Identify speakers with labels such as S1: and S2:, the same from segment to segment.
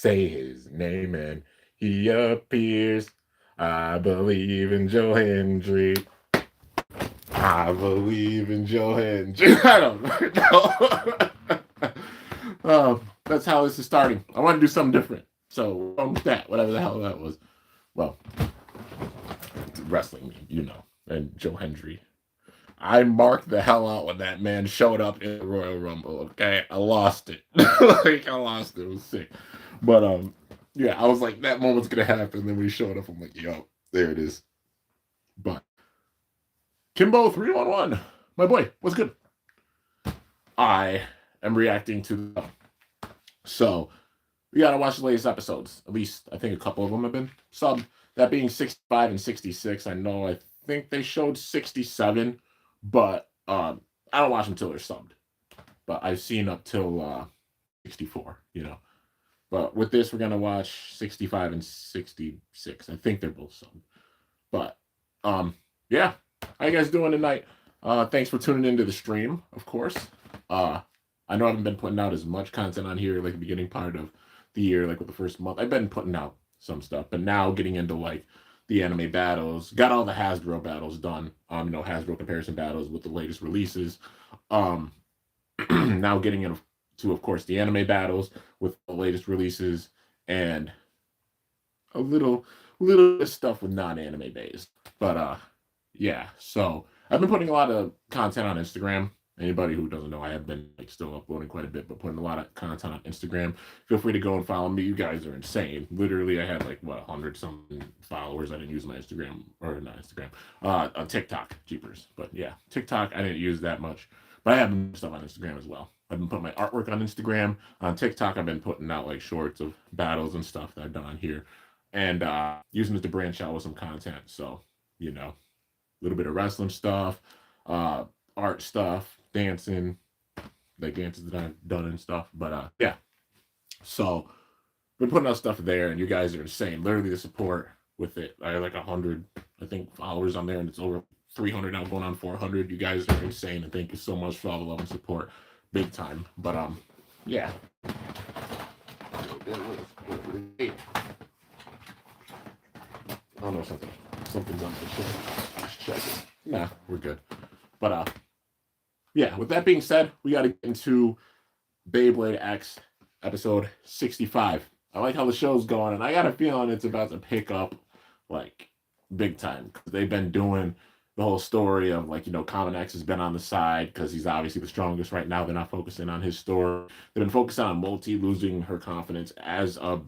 S1: say his name and he appears. I believe in Joe Hendry. I believe in Joe Hendry. I don't know. That's how this is starting. I want to do something different. So with that, whatever the hell that was. Well, wrestling, you know, and Joe Hendry. I marked the hell out when that man showed up in the Royal Rumble. Okay, I lost it. Like I lost it. It was sick. But yeah, I was like, that moment's gonna happen. Then when he showed up, I'm like, yo, there it is. But Kimbo 311, my boy, what's good? I am reacting to the so we gotta watch the latest episodes. At least I think a couple of them have been subbed. That being 65 and 66. I think they showed 67, but I don't watch them till they're subbed. But I've seen up till 64, you know. But with this, we're gonna watch 65 and 66. I think they're both subbed. But yeah. How you guys doing tonight? Thanks for tuning into the stream, of course. I know I haven't been putting out as much content on here like the beginning part of the year, like with the first month. I've been putting out some stuff, but now getting into like the anime battles, got all the Hasbro battles done. Hasbro comparison battles with the latest releases. Now getting into, of course, the anime battles with the latest releases and a little bit of stuff with non-anime based. But yeah, so I've been putting a lot of content on Instagram. Anybody who doesn't know, I have been like still uploading quite a bit, but putting a lot of content on Instagram. Feel free to go and follow me. You guys are insane. Literally, I had like 100 something followers. I didn't use my Instagram or not Instagram, on TikTok, jeepers. But yeah, TikTok I didn't use that much, but I have stuff on Instagram as well. I've been putting my artwork on Instagram. On TikTok, I've been putting out like shorts of battles and stuff that I've done on here, and using it to branch out with some content. So a little bit of wrestling stuff, art stuff, dancing, like dances that I've done and stuff. But yeah, so been putting out stuff there, and you guys are insane. Literally, the support with it. I have like 100, I think, followers on there, and it's over 300 now, going on 400. You guys are insane, and thank you so much for all the love and support, big time. But yeah. I don't know something's on the show. Just check it. Nah, we're good. But yeah, with that being said, we got to get into Beyblade X episode 65. I like how the show's going, and I got a feeling it's about to pick up like big time, because they've been doing the whole story of like, Common X has been on the side because he's obviously the strongest right now. They're not focusing on his story. They've been focusing on Multi losing her confidence as a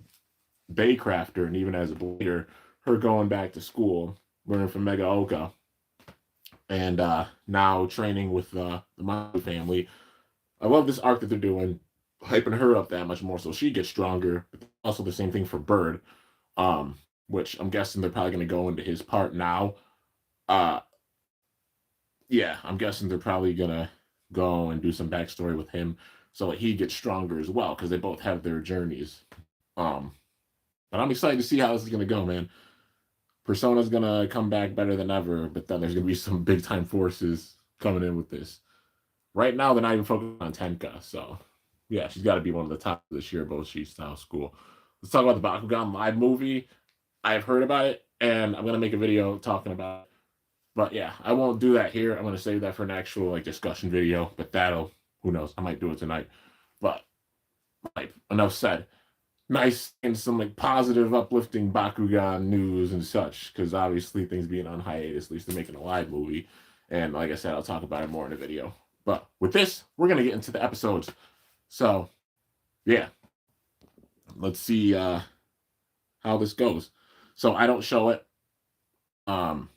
S1: Baycrafter and even as a blader, her going back to school, learning from Mega Oka, and now training with the Mayu family. I love this arc that they're doing, hyping her up that much more so she gets stronger. Also, the same thing for Bird, which I'm guessing they're probably going to go into his part now. Uh, yeah, I'm guessing they're probably going to go and do some backstory with him so that he gets stronger as well, because they both have their journeys. But I'm excited to see how this is going to go, man. Persona's going to come back better than ever, but then there's going to be some big time forces coming in with this. Right now, they're not even focused on Tenka, so yeah, she's got to be one of the top this year, both she's style school. Let's talk about the Bakugan live movie. I've heard about it, and I'm going to make a video talking about it. But yeah, I won't do that here. I'm going to save that for an actual like discussion video, but who knows, I might do it tonight. But enough said. Nice and some like positive, uplifting Bakugan news and such, because obviously things being on hiatus, at least they're making a live movie. And like I said, I'll talk about it more in the video. But with this, we're going to get into the episodes. So, yeah. Let's see how this goes. So I don't show it. I'll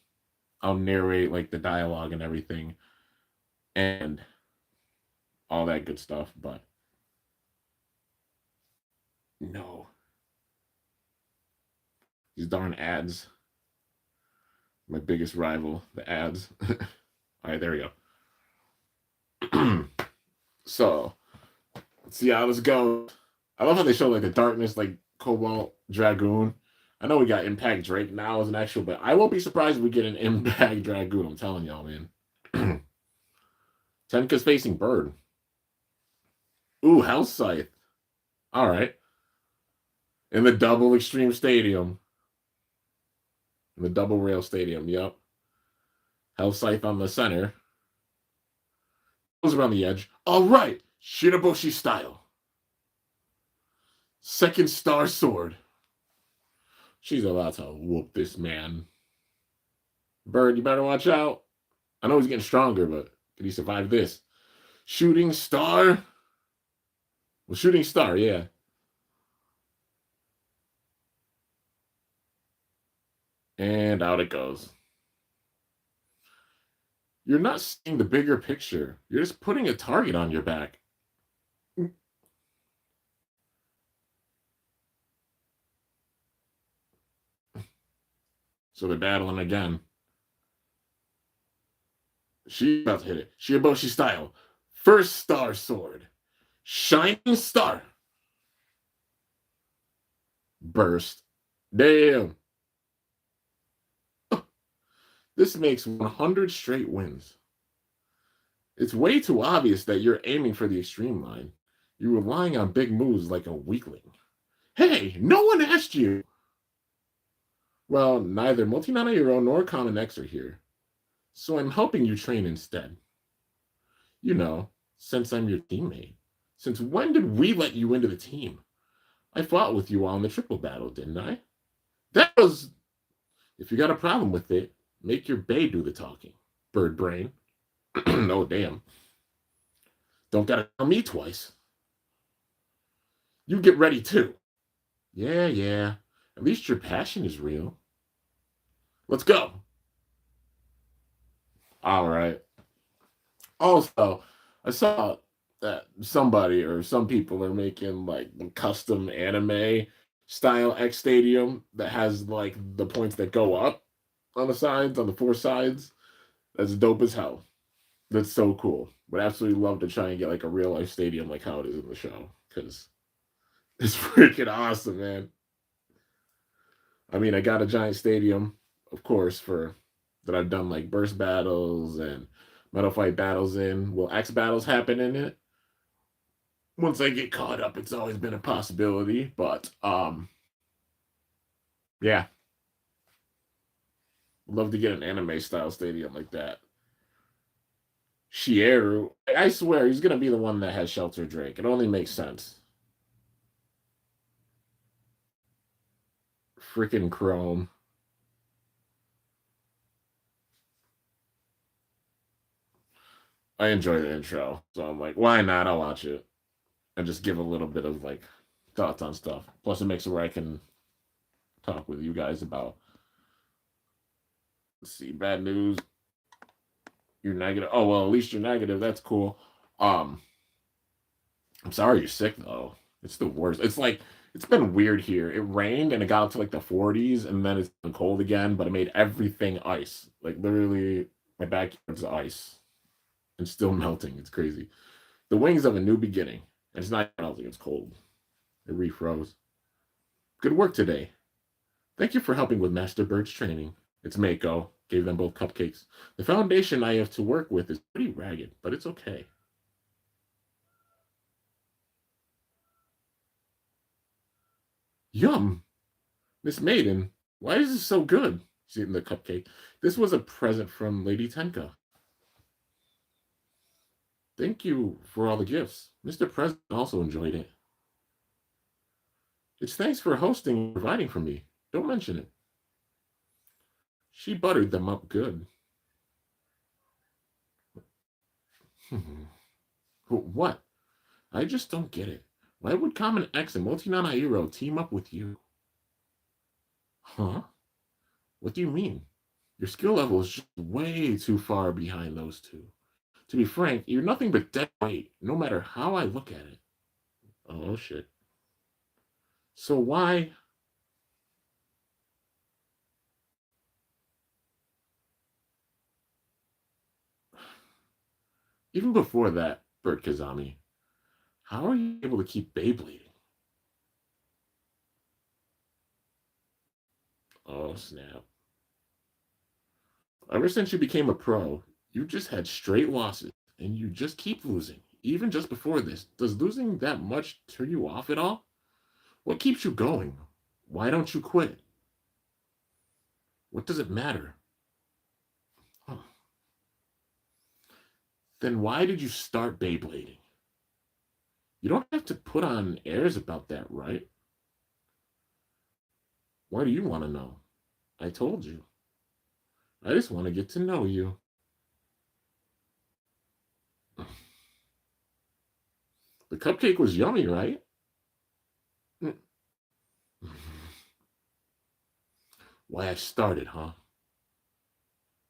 S1: narrate like the dialogue and everything and all that good stuff, but no. These darn ads. My biggest rival, the ads. All right, there we go. So, let's see how this goes. I love how they show like the darkness, like Cobalt Dragoon. I know we got Impact Drake now as an actual, but I won't be surprised if we get an Impact Dragoon. I'm telling y'all, man. Tenka's facing Bird. Ooh, Hell Scythe. All right. In the double extreme stadium. In the double rail stadium, yep. Hell Scythe on the center. Goes around the edge. All right. Shiraboshi style. Second star sword. She's about to whoop this man. Bird, you better watch out. I know he's getting stronger, but can he survive this? Shooting star? Well, shooting star, yeah. And out it goes. You're not seeing the bigger picture. You're just putting a target on your back. So they're battling again. She's about to hit it. Shiraboshi style. First star sword. Shining star. Burst. Damn. This makes 100 straight wins. It's way too obvious that you're aiming for the extreme line. You're relying on big moves like a weakling. Hey, no one asked you. Well, neither Multinana Hero nor Common X are here. So I'm helping you train instead. You know, since I'm your teammate. Since when did we let you into the team? I fought with you all in the triple battle, didn't I? That was... If you got a problem with it, make your bae do the talking. Bird brain. Oh, damn. Don't gotta tell me twice. You get ready, too. Yeah. At least your passion is real. Let's go. All right. Also, I saw that somebody or some people are making like the custom anime style X Stadium that has like the points that go up on the sides, on the four sides. That's dope as hell. That's so cool. Would absolutely love to try and get like a real life stadium like how it is in the show because it's freaking awesome, man. I mean, I got a giant stadium, of course, for that I've done like burst battles and metal fight battles in. Will X battles happen in it? Once I get caught up, it's always been a possibility, but yeah. Love to get an anime style stadium like that. Shieru, I swear he's gonna be the one that has Shelter Drake. It only makes sense. Freaking Chrome. I enjoy the intro, so I'm like, why not? I'll watch it and just give a little bit of like thoughts on stuff. Plus, it makes it where I can talk with you guys about. Let's see, bad news. You're negative. Oh well, at least you're negative. That's cool. Um, I'm sorry you're sick though. It's the worst. It's like it's been weird here. It rained and it got up to like the 40s, and then it's been cold again. But it made everything ice. Like literally, my backyard's ice and still melting. It's crazy. The wings of a new beginning. And it's not melting. It's cold. It refroze. Good work today. Thank you for helping with Master Bird's training. It's Mako. Gave them both cupcakes. The foundation I have to work with is pretty ragged, but it's okay. Yum! Miss Maiden, why is this so good? She's eating the cupcake. This was a present from Lady Tenka. Thank you for all the gifts. Mr. President also enjoyed it. It's thanks for hosting and providing for me. Don't mention it. She buttered them up good. What? I just don't get it. Why would Common X and Multinana Hero team up with you? Huh? What do you mean? Your skill level is just way too far behind those two. To be frank, you're nothing but dead weight, no matter how I look at it. Oh, shit. So why... Even before that, Bert Kazami, how are you able to keep Beyblading? Oh, snap. Ever since you became a pro, you just had straight losses, and you just keep losing. Even just before this, does losing that much turn you off at all? What keeps you going? Why don't you quit? What does it matter? Huh. Then why did you start Beyblading? You don't have to put on airs about that, right? Why do you want to know? I told you. I just want to get to know you. The cupcake was yummy, right? Why I started, huh?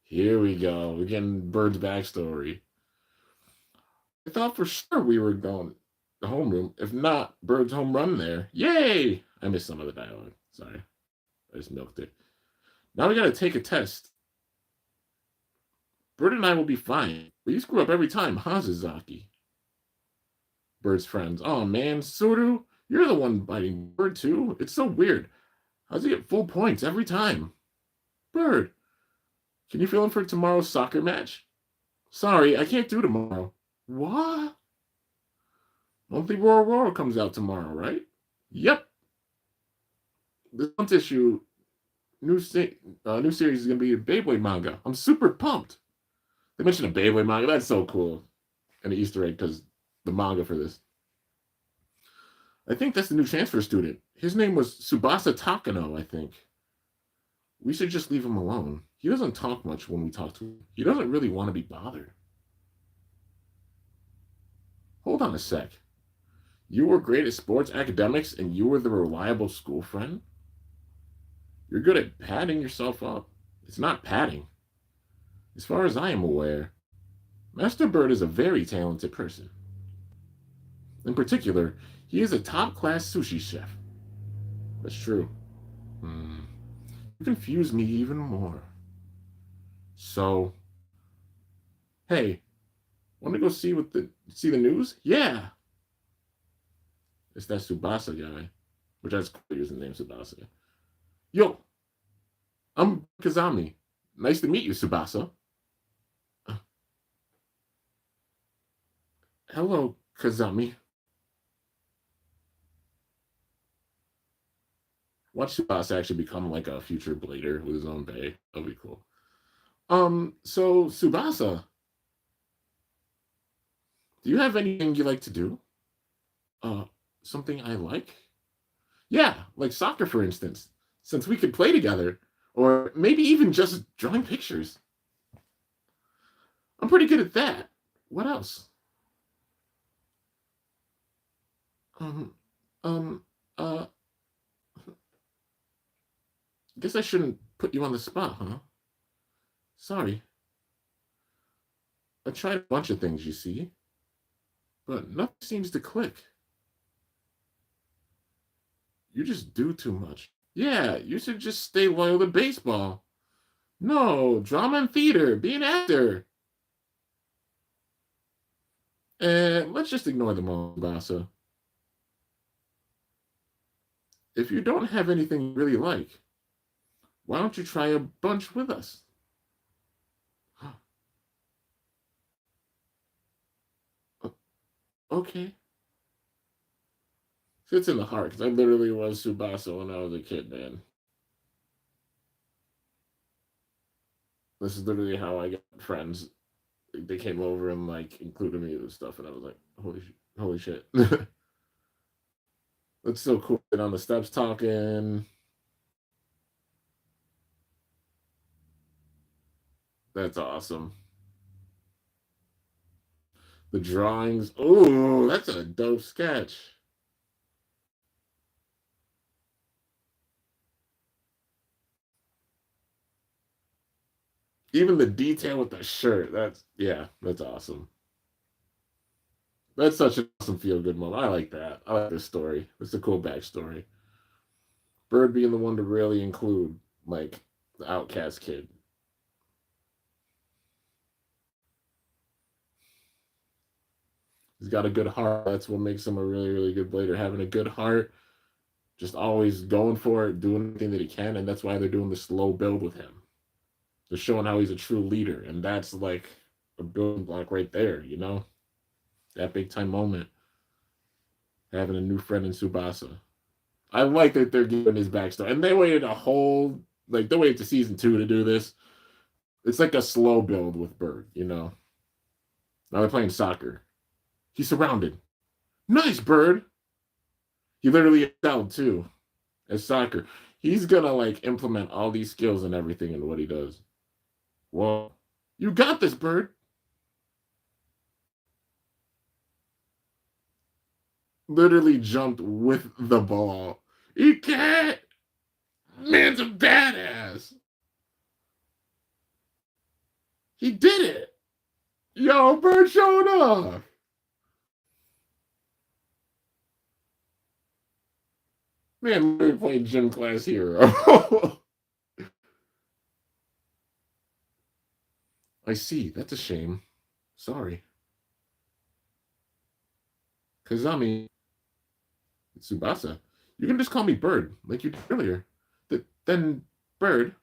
S1: Here we go. We're getting Bird's backstory. I thought for sure we were going to homeroom. If not, Bird's home run there. Yay! I missed some of the dialogue. Sorry. I just milked it. Now we gotta take a test. Bird and I will be fine. But you screw up every time, huh, Zazaki? Bird's friends. Oh man, Suru, you're the one biting Bird too. It's so weird. How's he get full points every time? Bird, can you fill in for tomorrow's soccer match? Sorry, I can't do tomorrow. What? Monthly Roar comes out tomorrow, right? Yep. This month's issue, new series is going to be a Beyblade manga. I'm super pumped. They mentioned a Beyblade manga. That's so cool. And an Easter egg because the manga for this. I think that's the new transfer student. His name was Tsubasa Takano, I think. We should just leave him alone. He doesn't talk much when we talk to him. He doesn't really want to be bothered. Hold on a sec. You were great at sports academics and you were the reliable school friend? You're good at patting yourself up. It's not patting. As far as I am aware, Master Bird is a very talented person. In particular, he is a top-class sushi chef. That's true. You confuse me even more. So, hey, want to go see the news? Yeah. It's that Tsubasa guy, which that's cool using the name Tsubasa. Yo, I'm Kazami. Nice to meet you, Tsubasa. Hello, Kazami. Watch Tsubasa actually become like a future blader with his own bay. That'll be cool. So Tsubasa, do you have anything you like to do? Something I like? Yeah, like soccer, for instance, since we could play together. Or maybe even just drawing pictures. I'm pretty good at that. What else? I guess I shouldn't put you on the spot, huh? Sorry. I tried a bunch of things, you see, but nothing seems to click. You just do too much. Yeah, you should just stay loyal to baseball. No, drama and theater, be an actor. And let's just ignore them all, Basa. If you don't have anything you really like, why don't you try a bunch with us? Okay. Fits in the heart, because I literally was Tsubasa when I was a kid, man. This is literally how I got friends. They came over and like included me with stuff, and I was like, holy shit. That's so cool. And on the steps talking. That's awesome. The drawings. Oh, that's a dope sketch. Even the detail with the shirt. That's awesome. That's such an awesome feel good moment. I like that. I like this story. It's a cool backstory. Bird being the one to really include like the outcast kid. He's got a good heart. That's what makes him a really, really good blader. Having a good heart, just always going for it, doing everything that he can, and that's why they're doing the slow build with him. They're showing how he's a true leader, and that's like a building block right there, you know? That big time moment. Having a new friend in Tsubasa. I like that they're giving his backstory. And they waited a whole, like, they waited to season 2 to do this. It's like a slow build with Bird, you know? Now they're playing soccer. He's surrounded. Nice, Bird. He literally excelled too at soccer. He's gonna like implement all these skills and everything in what he does. Whoa. You got this, Bird. Literally jumped with the ball. He can't. Man's a badass. He did it. Yo, Bird showed off. Man, we're playing gym class hero. I see. That's a shame. Sorry. Kazami. Tsubasa. You can just call me Bird, like you did earlier. Then, Bird.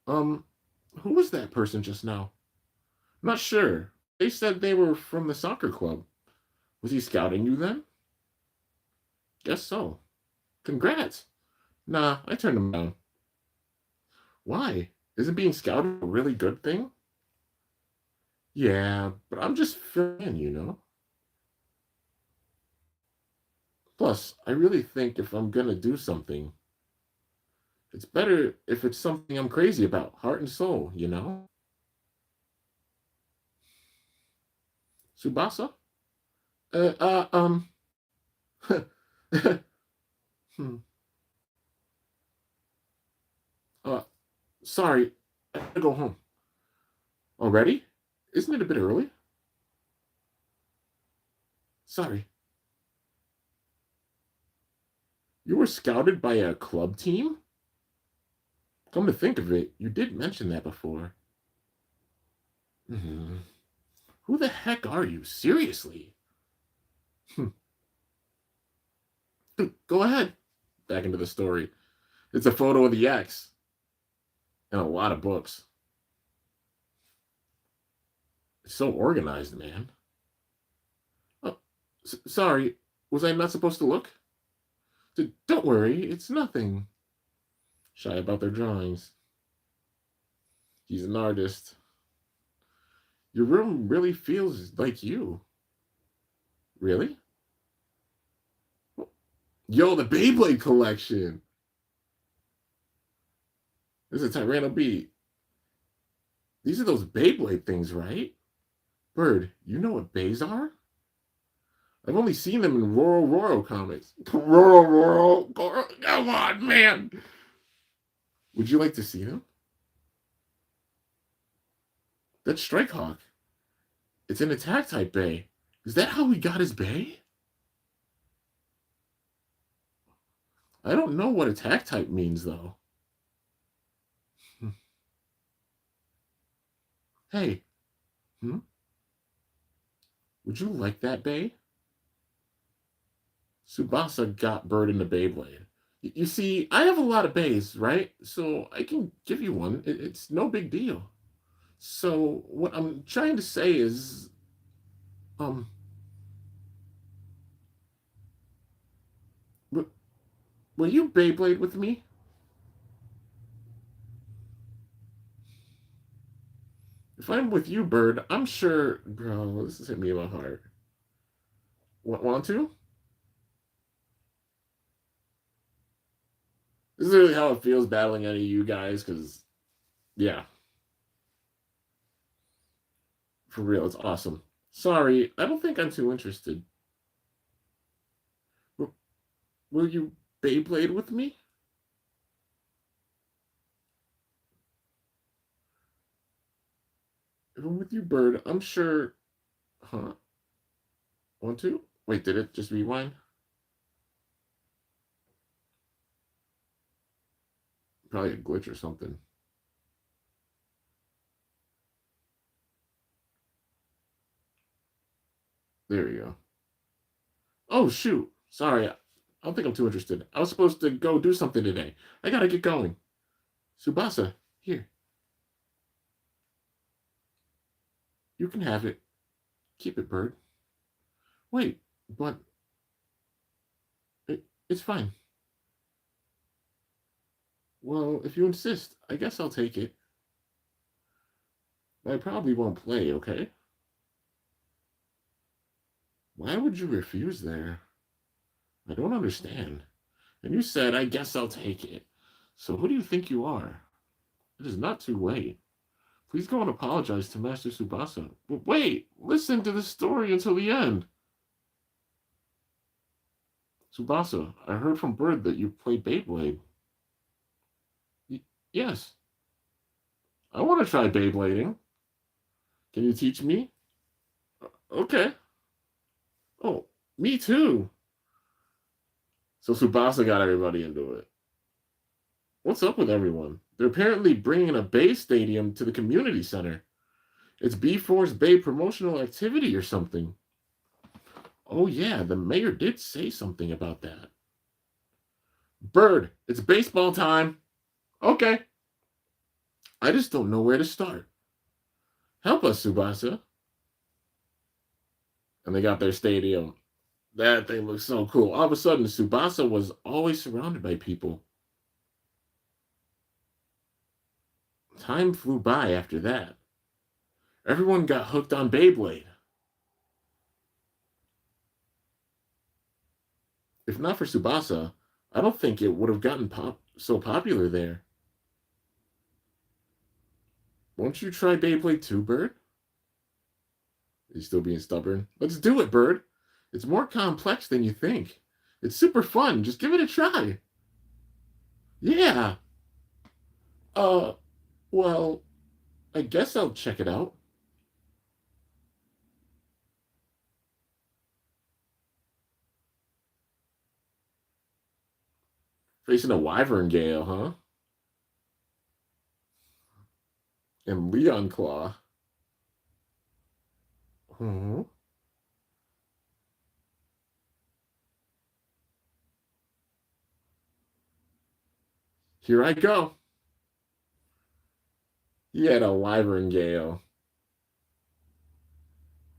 S1: Um, who was that person just now? Not sure. They said they were from the soccer club. Was he scouting you then? Guess so. Congrats. Nah, I turned him down. Why? Isn't being scouted a really good thing? Yeah, but I'm just filling in, you know? Plus, I really think if I'm gonna do something, it's better if it's something I'm crazy about, heart and soul, you know? Subasa? Uh, uh, um, hmm. Uh, sorry, I gotta go home. Already? Isn't it a bit early? Sorry. You were scouted by a club team? Come to think of it, you did mention that before. Mhm. Who the heck are you? Seriously? Hmm. Go ahead. Back into the story. It's a photo of the X and a lot of books. It's so organized, man. Oh, sorry. Was I not supposed to look? Don't worry, it's nothing. Shy about their drawings. He's an artist. Your room really feels like you. Really? Yo, the Beyblade collection. This is a Tyranno B. These are those Beyblade things, right? Bird, you know what bays are? I've only seen them in Roro comics. Roro, come on, man. Would you like to see them? That's Strikehawk. It's an attack type bay. Is that how he got his bay? I don't know what attack type means, though. Hey, hmm? Would you like that bay? Subasa got Bird in the Beyblade. You see, I have a lot of bays, right? So I can give you one. It's no big deal. So what I'm trying to say is, um, w- will you Beyblade with me? If I'm with you, Bird, I'm sure. Bro, this is hit me in my heart. Want to? This is really how it feels battling any of you guys, because, yeah, for real, it's awesome. Sorry, I don't think I'm too interested. Will you Beyblade with me? If I'm with you, Bird, I'm sure. Huh? Want to? Wait, did it just rewind? Probably a glitch or something. There you go. Oh, shoot. Sorry. I don't think I'm too interested. I was supposed to go do something today. I gotta get going. Subasa, here. You can have it. Keep it, Bird. Wait, but It's fine. Well, if you insist, I guess I'll take it. I probably won't play, okay? Why would you refuse there? I don't understand. And you said, I guess I'll take it. So who do you think you are? It is not too late. Please go and apologize to Master Tsubasa. But wait, listen to the story until the end. Tsubasa, I heard from Bird that you play Beyblade. Yes, I want to try Beyblading. Can you teach me? Okay. Oh, me too. So Tsubasa got everybody into it. What's up with everyone? They're apparently bringing a Bay Stadium to the community center. It's B4's Bay promotional activity or something. Oh, yeah, the mayor did say something about that. Bird, it's baseball time. Okay. I just don't know where to start. Help us, Tsubasa. And they got their stadium. That thing looks so cool. All of a sudden, Tsubasa was always surrounded by people. Time flew by after that. Everyone got hooked on Beyblade. If not for Tsubasa, I don't think it would have gotten so popular there. Won't you try Beyblade too, Bird? He's still being stubborn. Let's do it, Bird. It's more complex than you think. It's super fun. Just give it a try. Yeah. Uh, well, I guess I'll check it out. Facing a wyvern gale, huh? And Leon Claw. Hmm. Here I go. He had a wyvern gale.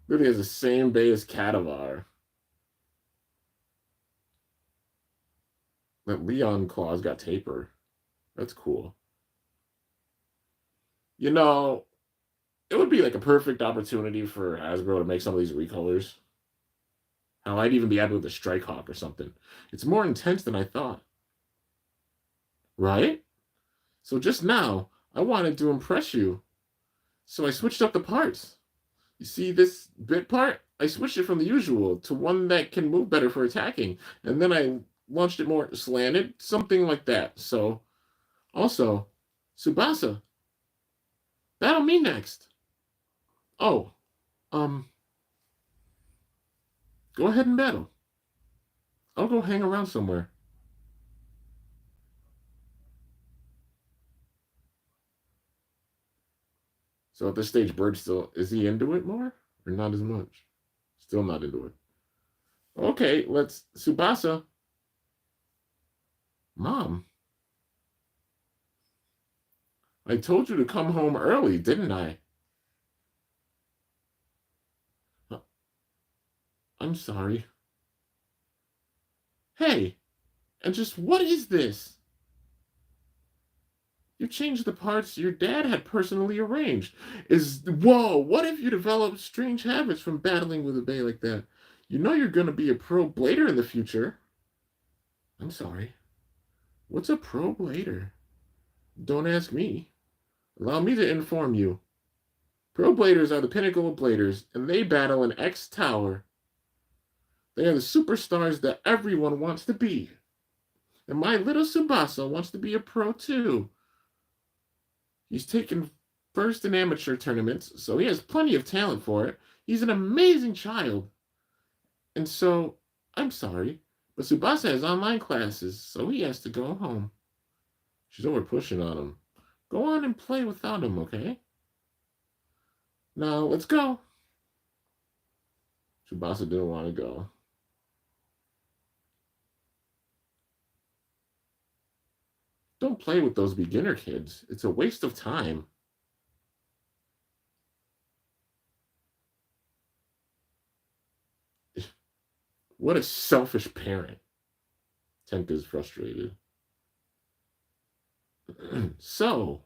S1: Literally has the same bay as Cadavar. That Leon Claw's got taper. That's cool. You know, it would be like a perfect opportunity for Hasbro to make some of these recolors. I might even be added with a Strike Hawk or something. It's more intense than I thought. Right? So just now, I wanted to impress you. So I switched up the parts. You see this bit part? I switched it from the usual to one that can move better for attacking. And then I launched it more slanted, something like that. So, also, Tsubasa, battle me next. Oh, um, go ahead and battle. I'll go hang around somewhere. So at this stage, Bird still, is he into it more? Or not as much? Still not into it. Okay, let's, Tsubasa. Mom, I told you to come home early, didn't I? I'm sorry. Hey, and just what is this? You changed the parts your dad had personally arranged. Whoa, what if you develop strange habits from battling with a bay like that? You know you're gonna be a pro blader in the future. I'm sorry. What's a pro blader? Don't ask me. Allow me to inform you. Pro bladers are the pinnacle of bladers, and they battle in X Tower. They are the superstars that everyone wants to be. And my little Tsubasa wants to be a pro too. He's taken first in amateur tournaments, so he has plenty of talent for it. He's an amazing child. And so, I'm sorry, but Tsubasa has online classes, so he has to go home. She's over pushing on him. Go on and play without him, okay? Now, let's go. Tsubasa didn't want to go. Don't play with those beginner kids. It's a waste of time. What a selfish parent. Tenka's frustrated. So,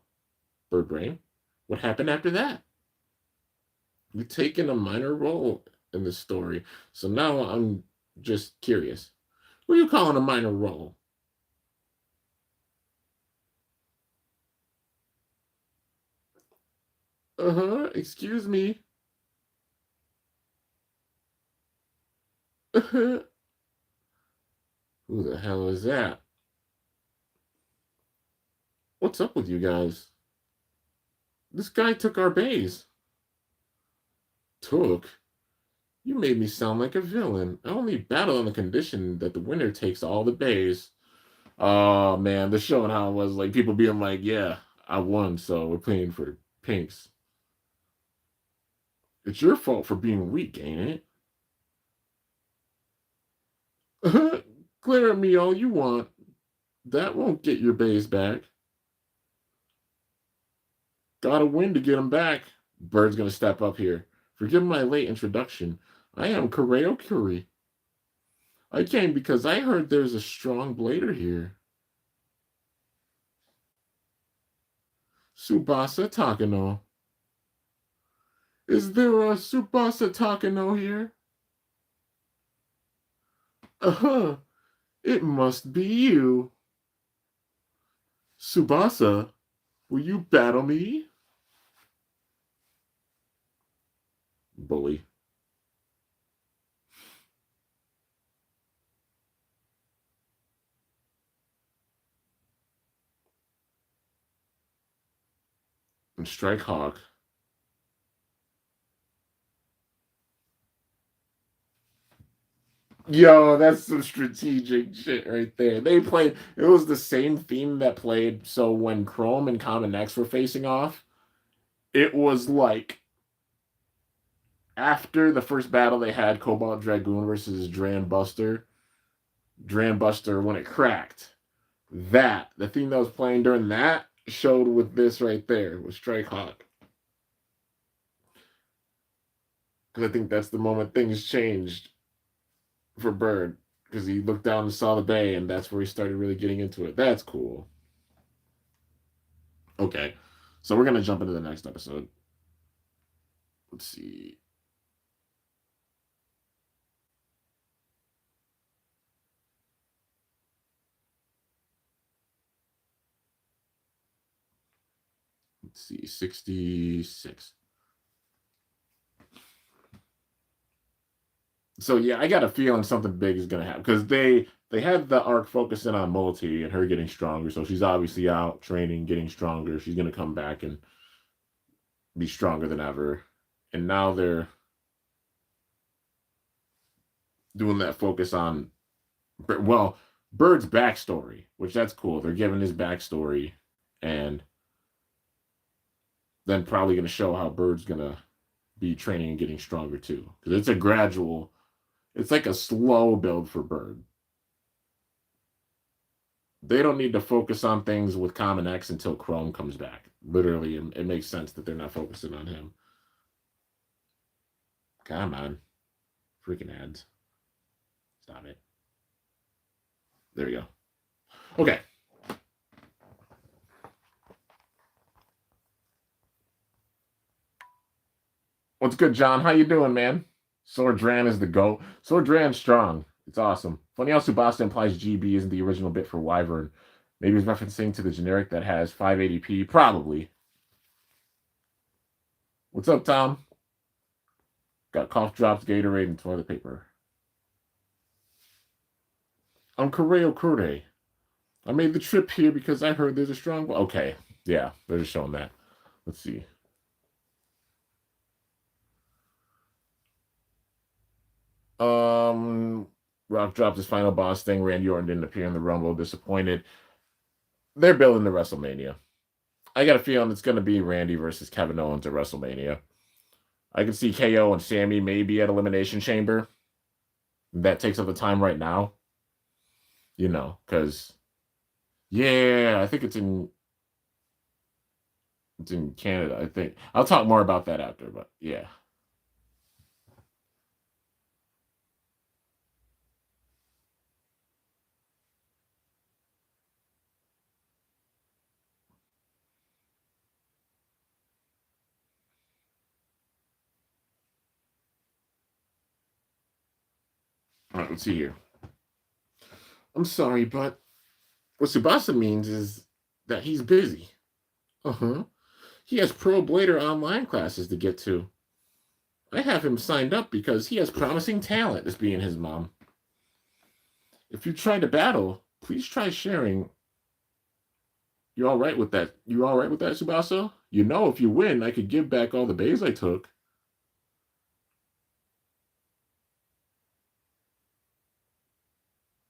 S1: Bird Brain, what happened after that? You've taken a minor role in the story. So now I'm just curious. What are you calling a minor role? Uh-huh. Excuse me. Who the hell is that? What's up with you guys? This guy took our base. Took? You made me sound like a villain. I only battle on the condition that the winner takes all the bays. Oh man, they're showing how it was like people being like, yeah, I won, so we're playing for pinks. It's your fault for being weak, ain't it? Glare at me all you want. That won't get your bays back. Gotta win to get him back. Bird's gonna step up here. Forgive my late introduction. I am Koreo Kuri. I came because I heard there's a strong blader here. Tsubasa Takano. Is there a Tsubasa Takano here? Uh-huh. It must be you. Tsubasa, will you battle me? Bully. And Strike Hawk. Yo, that's some strategic shit right there. They played, it was the same theme that played. So when Chrome and Common X were facing off, it was like after the first battle they had Cobalt Dragoon versus Dran Buster. Dran Buster, when it cracked, that, the theme that was playing during that, showed with this right there, with Strike Hawk. Because I think that's the moment things changed for Bird, because he looked down and saw the bay, and that's where he started really getting into it. That's cool. Okay, so we're gonna jump into the next episode. Let's see. Let's see, 66. So yeah, I got a feeling something big is gonna happen because they had the arc focusing on Multi and her getting stronger. So she's obviously out training, getting stronger. She's gonna come back and be stronger than ever. And now they're doing that focus on, well, Bird's backstory, which that's cool. They're giving his backstory, and then probably gonna show how Bird's gonna be training and getting stronger too. Because it's a gradual, it's like a slow build for Bird. They don't need to focus on things with Common X until Chrome comes back. Literally, it makes sense that they're not focusing on him. Come on. Freaking ads. Stop it. There we go. Okay. What's good, John? How you doing, man? Swordran is the GOAT. Swordran's strong. It's awesome. Funny how Subasta implies GB isn't the original bit for Wyvern. Maybe he's referencing to the generic that has 580p. Probably. What's up, Tom? Got cough drops, Gatorade, and toilet paper. I'm Koreo Kure. I made the trip here because I heard there's a strong... Okay. Yeah, they're just showing that. Let's see. Rock dropped his final boss thing. Randy Orton didn't appear in the Rumble. Disappointed. They're building the WrestleMania. I got a feeling it's going to be Randy versus Kevin Owens at WrestleMania. I can see KO and Sammy maybe at Elimination Chamber. That takes up the time right now. You know, because yeah, I think it's in Canada. I think I'll talk more about that after, but yeah. All right, let's see here. I'm sorry, but what Tsubasa means is that he's busy. Uh-huh. He has Pro Blader online classes to get to. I have him signed up because he has promising talent as being his mom. If you try to battle, please try sharing. You all right with that? You all right with that, Tsubasa? You know, if you win, I could give back all the bays I took.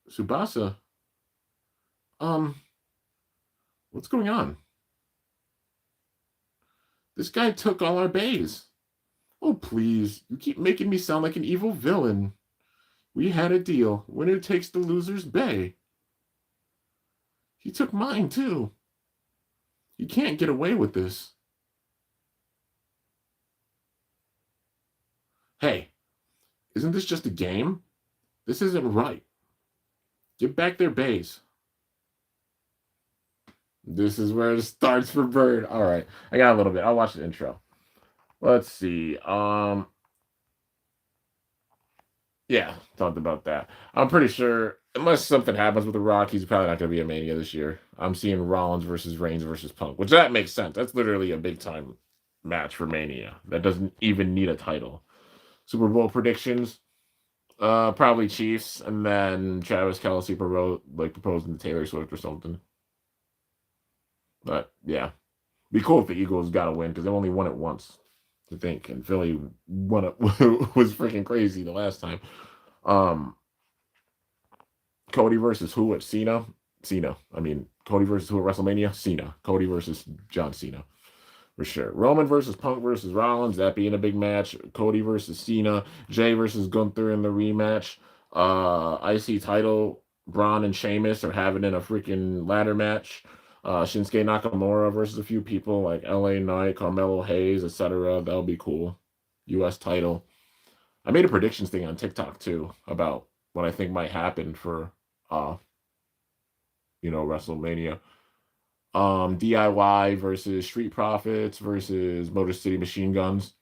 S1: Tsubasa, um, what's going on? This guy took all our bays. Oh, please. You keep making me sound like an evil villain. We had a deal. Winner takes the loser's bay. He took mine, too. You can't get away with this. Hey, isn't this just a game? This isn't right. Give back their bays. This is where it starts for Bird. All right. I got a little bit. I'll watch the intro. Let's see. Yeah, talked about that. I'm pretty sure, unless something happens with The Rock, he's probably not going to be a Mania this year. I'm seeing Rollins versus Reigns versus Punk, which that makes sense. That's literally a big time match for Mania. That doesn't even need a title. Super Bowl predictions. Probably Chiefs, and then Travis Kelce proposing to Taylor Swift or something. But yeah, be cool if the Eagles got to win because they only won it once, I think, and Philly won it was freaking crazy the last time. Um, Cody versus who at Cena? Cena. I mean, Cody versus who at WrestleMania? Cena. Cody versus John Cena. For sure. Roman versus Punk versus Rollins, that being a big match. Cody versus Cena. Jay versus Gunther in the rematch. IC title, Braun and Sheamus are having in a freaking ladder match. Shinsuke Nakamura versus a few people like LA Knight, Carmelo Hayes, etc. That'll be cool. US title. I made a predictions thing on TikTok too about what I think might happen for WrestleMania. DIY versus Street Profits versus Motor City Machine Guns.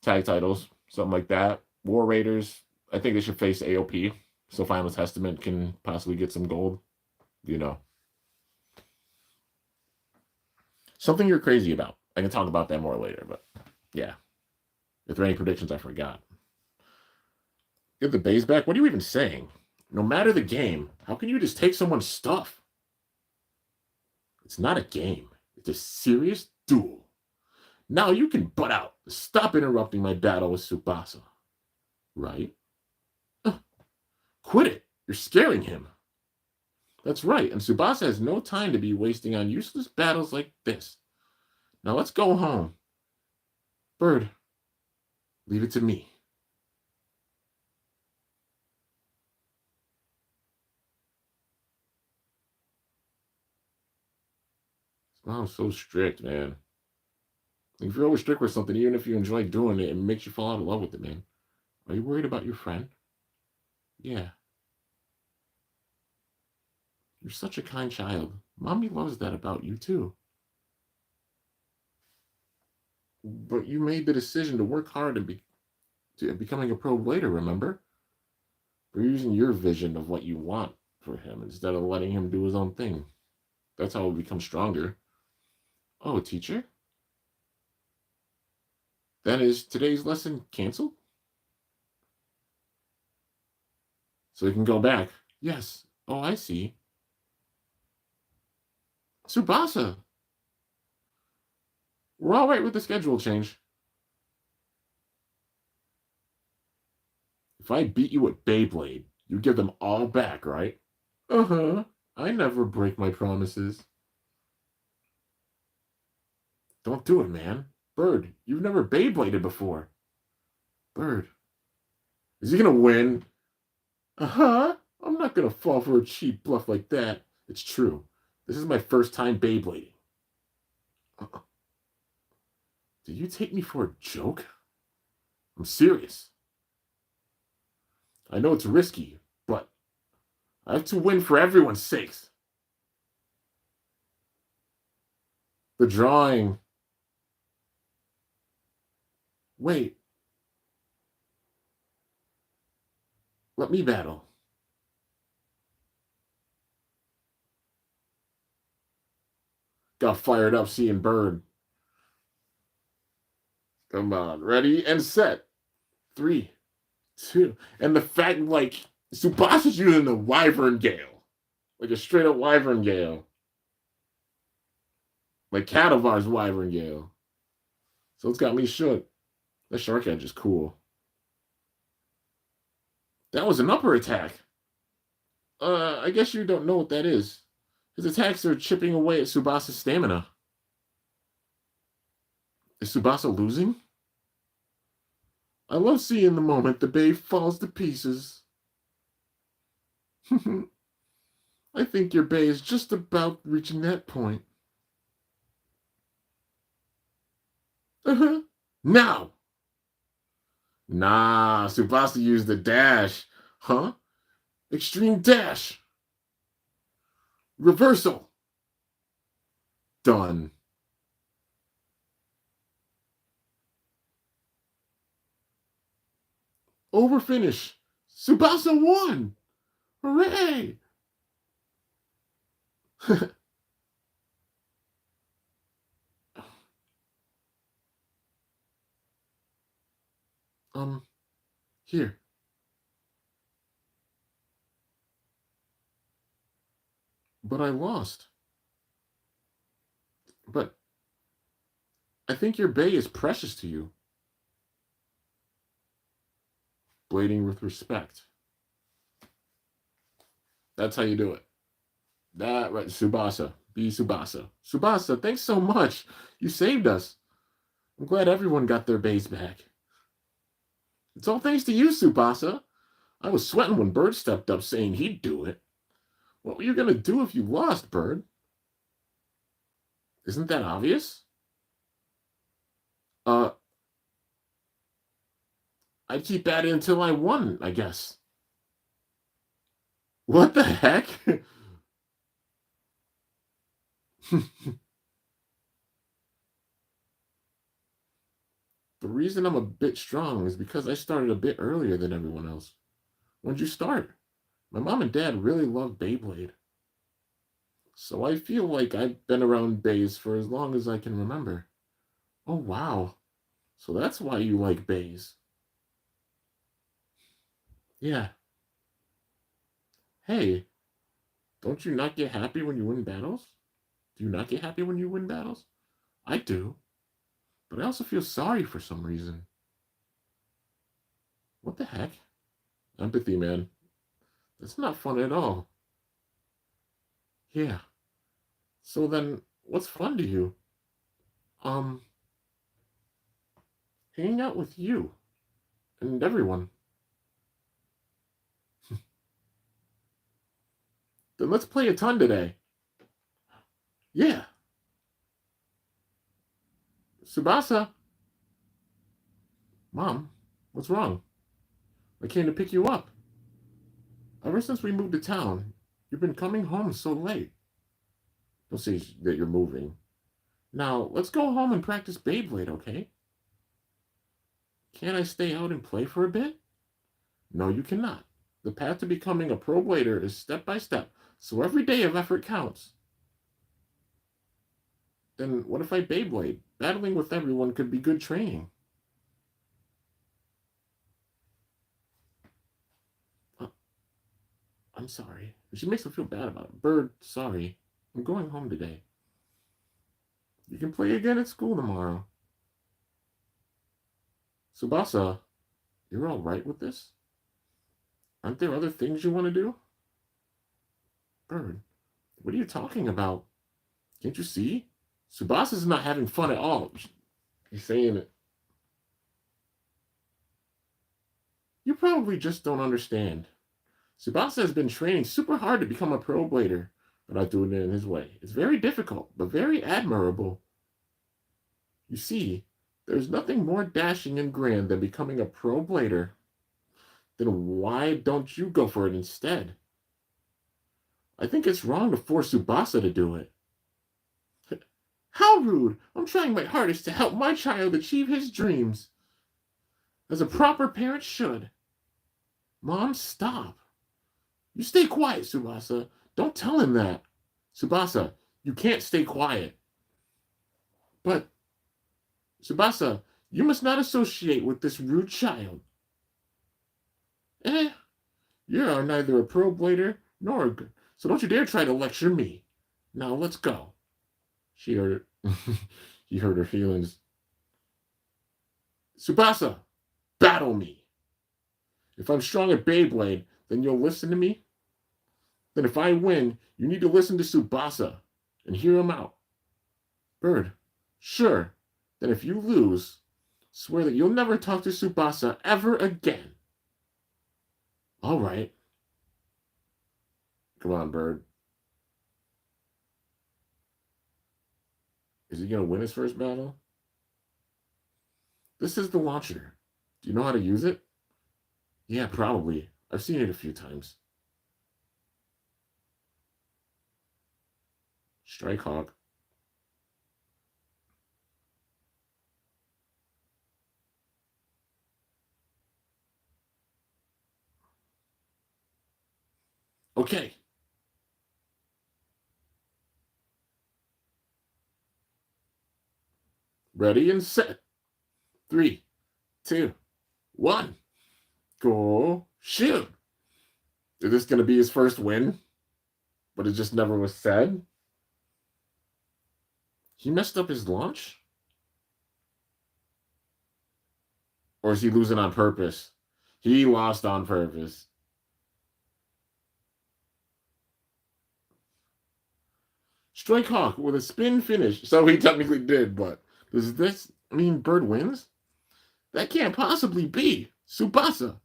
S1: Tag titles, something like that. War Raiders, I think they should face AOP so Final Testament can possibly get some gold. Something you're crazy about. I can talk about that more later, but yeah. If there are any predictions I forgot. Get the base back? What are you even saying? No matter the game, how can you just take someone's stuff? It's not a game. It's a serious duel. Now you can butt out. Stop interrupting my battle with Tsubasa. Right? Quit it. You're scaring him. That's right, and Tsubasa has no time to be wasting on useless battles like this. Now let's go home. Bird, leave it to me. Mom's so strict, man. If you're always strict with something, even if you enjoy doing it, it makes you fall out of love with it, man. Are you worried about your friend? Yeah. You're such a kind child. Mommy loves that about you, too. But you made the decision to work hard and to becoming a pro blader, remember? We're using your vision of what you want for him instead of letting him do his own thing. That's how we become stronger. Oh, teacher? Then is today's lesson canceled? So we can go back. Yes. Oh, I see. Tsubasa! We're all right with the schedule change. If I beat you at Beyblade, you give them all back, right? Uh-huh. I never break my promises. Don't do it, man. Bird, you've never Beybladed before. Bird. Is he gonna win? Uh-huh. I'm not gonna fall for a cheap bluff like that. It's true. This is my first time Beyblading. Uh-uh. Do you take me for a joke? I'm serious. I know it's risky, but I have to win for everyone's sakes. The drawing. Wait. Let me battle. Got fired up seeing Bird. Come on. Ready and set. 3, 2. And the fact, like, Tsubasa's using the Wyvern Gale. Like a straight up Wyvern Gale. Like Cadavar's Wyvern Gale. So it's got me shook. That Shark Edge is cool. That was an upper attack. I guess you don't know what that is. His attacks are chipping away at Tsubasa's stamina. Is Tsubasa losing? I love seeing the moment the babe falls to pieces. I think your bae is just about reaching that point. Now! Nah, Tsubasa used the dash. Huh? Extreme dash. Reversal. Done. Overfinish. Tsubasa won. Hooray. Here. But I lost. But I think your bae is precious to you. Blading with respect. That's how you do it. That right, Tsubasa. Be Tsubasa. Tsubasa, thanks so much. You saved us. I'm glad everyone got their baes back. It's all thanks to you, Tsubasa. I was sweating when Bird stepped up saying he'd do it. What were you going to do if you lost, Bird? Isn't that obvious? I'd keep at it until I won, I guess. What the heck? The reason I'm a bit strong is because I started a bit earlier than everyone else. When'd you start? My mom and dad really love Beyblade. So I feel like I've been around baes for as long as I can remember. Oh, wow. So that's why you like baes. Yeah. Hey, don't you not get happy when you win battles? Do you not get happy when you win battles? I do. But I also feel sorry for some reason. What the heck? Empathy, man. That's not fun at all. Yeah. So then, what's fun to you? Hanging out with you. And everyone. Then let's play a ton today. Yeah. Tsubasa. Mom, what's wrong? I came to pick you up. Ever since we moved to town, you've been coming home so late. Don't say that you're moving. Now, let's go home and practice Beyblade, okay? Can't I stay out and play for a bit? No, you cannot. The path to becoming a pro blader is step by step, so every day of effort counts. Then what if I Beyblade? Battling with everyone could be good training. I'm sorry. She makes me feel bad about it. Bird, sorry. I'm going home today. You can play again at school tomorrow. Tsubasa, you're all right with this? Aren't there other things you want to do? Bird, what are you talking about? Can't you see? Tsubasa's not having fun at all. He's saying it. You probably just don't understand. Tsubasa has been training super hard to become a pro blader, but not doing it in his way. It's very difficult, but very admirable. You see, there's nothing more dashing and grand than becoming a pro blader. Then why don't you go for it instead? I think it's wrong to force Tsubasa to do it. How rude! I'm trying my hardest to help my child achieve his dreams. As a proper parent should. Mom, stop. You stay quiet, Tsubasa. Don't tell him that. Tsubasa, you can't stay quiet. But, Tsubasa, you must not associate with this rude child. You are neither a pro blader nor a good, so don't you dare try to lecture me. Now let's go. She hurt. He hurt her feelings. Tsubasa, battle me. If I'm strong at Beyblade, then you'll listen to me? Then if I win, you need to listen to Tsubasa and hear him out. Bird, sure. Then if you lose, swear that you'll never talk to Tsubasa ever again. All right. Come on, Bird. Is he going to win his first battle? This is the launcher. Do you know how to use it? Yeah, probably. I've seen it a few times. Strike Hawk. Okay. Ready and set. 3, 2, 1. Go shoot. Is this going to be his first win? But it just never was said? He messed up his launch? Or is he losing on purpose? He lost on purpose. Strike Hawk with a spin finish. So he technically did, but does this mean Bird wins? That can't possibly be. Tsubasa.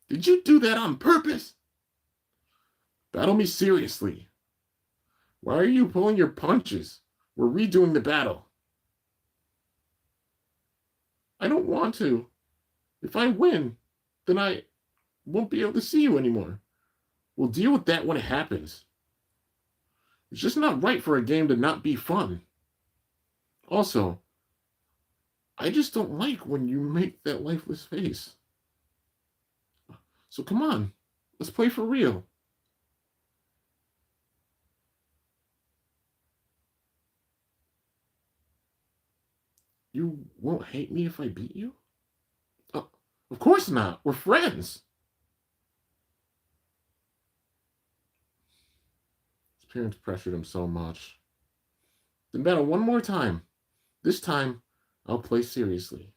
S1: Did you do that on purpose? Battle me seriously. Why are you pulling your punches? We're redoing the battle. I don't want to. If I win, then I won't be able to see you anymore. We'll deal with that when it happens. It's just not right for a game to not be fun. Also, I just don't like when you make that lifeless face. So come on, let's play for real. You won't hate me if I beat you? Of course not. We're friends. His parents pressured him so much. Then battle one more time. This time, I'll play seriously.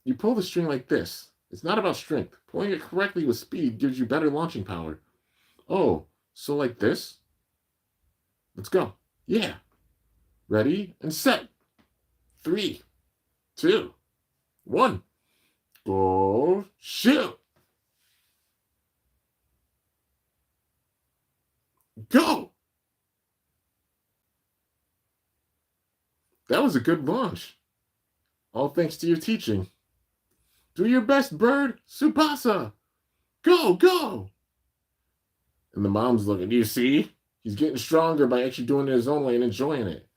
S1: You pull the string like this. It's not about strength. Pulling it correctly with speed gives you better launching power. Oh, so like this? Let's go. Yeah. Ready and set. 3, 2, 1. Go shoot. Go. That was a good launch. All thanks to your teaching. Do your best, Bird. Tsubasa. Go, go. And the mom's looking. Do you see? He's getting stronger by actually doing it his own way and enjoying it.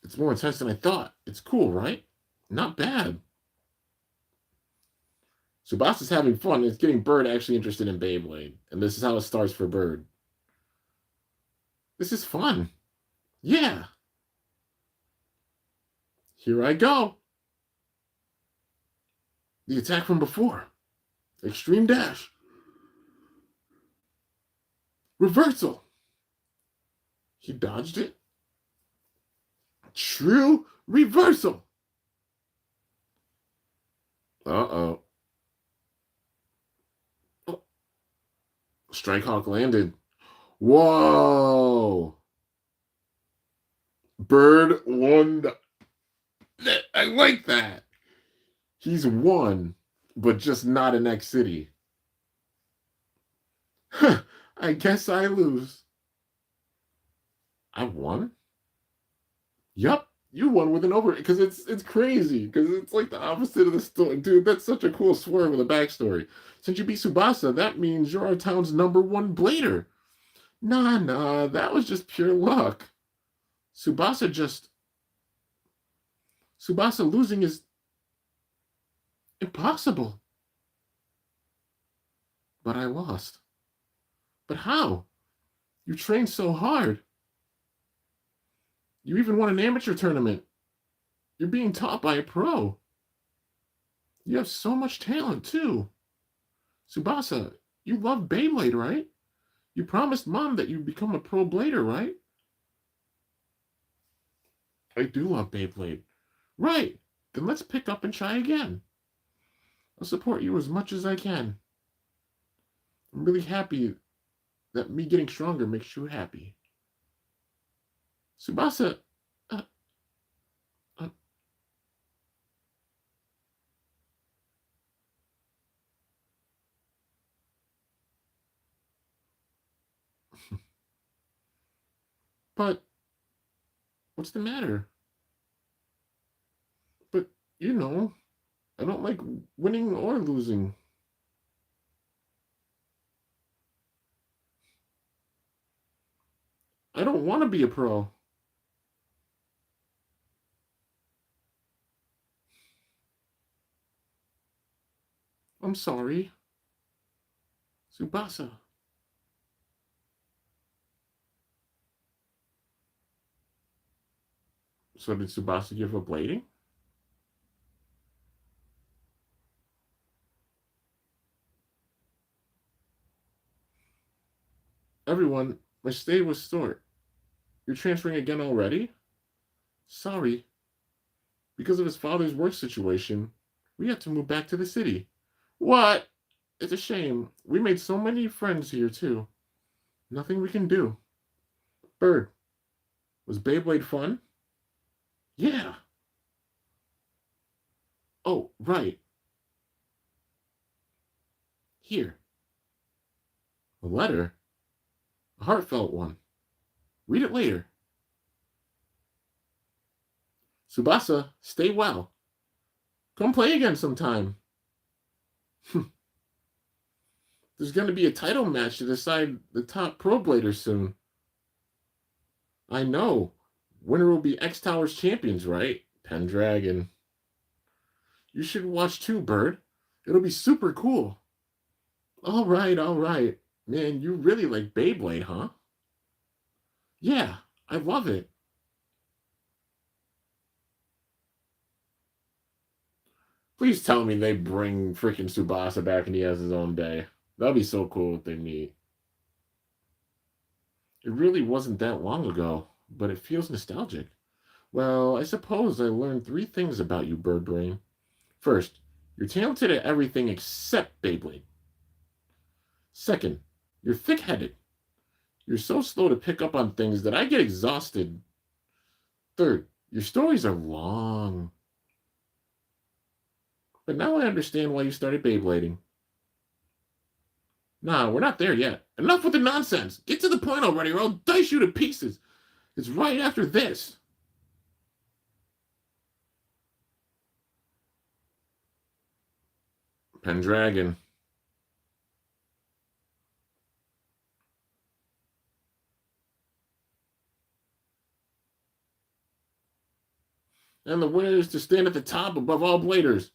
S1: It's more intense than I thought. It's cool, right? Not bad. Tsubasa's having fun. It's getting Bird actually interested in Beyblade. And this is how it starts for Bird. This is fun. Yeah. Here I go. The attack from before. Extreme dash. Reversal. He dodged it. True reversal. Uh-oh. Oh. Strike Hawk landed. Whoa. Bird won. I like that. He's won, but just not in X City. I guess I lose. I won? Yup, you won with an over, because it's crazy, because it's like the opposite of the story. Dude, that's such a cool swerve with a backstory. Since you beat Tsubasa, that means you're our town's #1 blader. Nah, that was just pure luck. Tsubasa just... Tsubasa, losing is impossible. But I lost. But how? You trained so hard. You even won an amateur tournament. You're being taught by a pro. You have so much talent, too. Tsubasa, you love Beyblade, right? You promised Mom that you'd become a pro blader, right? I do love Beyblade. Right. Then let's pick up and try again. I'll support you as much as I can. I'm really happy that me getting stronger makes you happy. Tsubasa, uh, uh, but what's the matter? But, I don't like winning or losing. I don't want to be a pro. I'm sorry. Tsubasa. So did Tsubasa give up blading? Everyone, my stay was short. You're transferring again already? Sorry. Because of his father's work situation, we had to move back to the city. What? It's a shame. We made so many friends here, too. Nothing we can do. Bird, was Beyblade fun? Yeah. Oh, right. Here. A letter? A heartfelt one. Read it later. Tsubasa, stay well. Come play again sometime. There's going to be a title match to decide the top pro blader soon. I know. Winner will be X Towers champions, right? Pendragon. You should watch too, Bird. It'll be super cool. All right, all right. Man, you really like Beyblade, huh? Yeah, I love it. Please tell me they bring freaking Tsubasa back and he has his own day. That'd be so cool if they meet. It really wasn't that long ago, but it feels nostalgic. Well, I suppose I learned three things about you, Bird Brain. First, you're talented at everything except Beyblade. Second, you're thick-headed. You're so slow to pick up on things that I get exhausted. Third, your stories are long. But now I understand why you started Beyblading. Nah, we're not there yet. Enough with the nonsense. Get to the point already or I'll dice you to pieces. It's right after this. Pendragon. And the winner is to stand at the top above all bladers.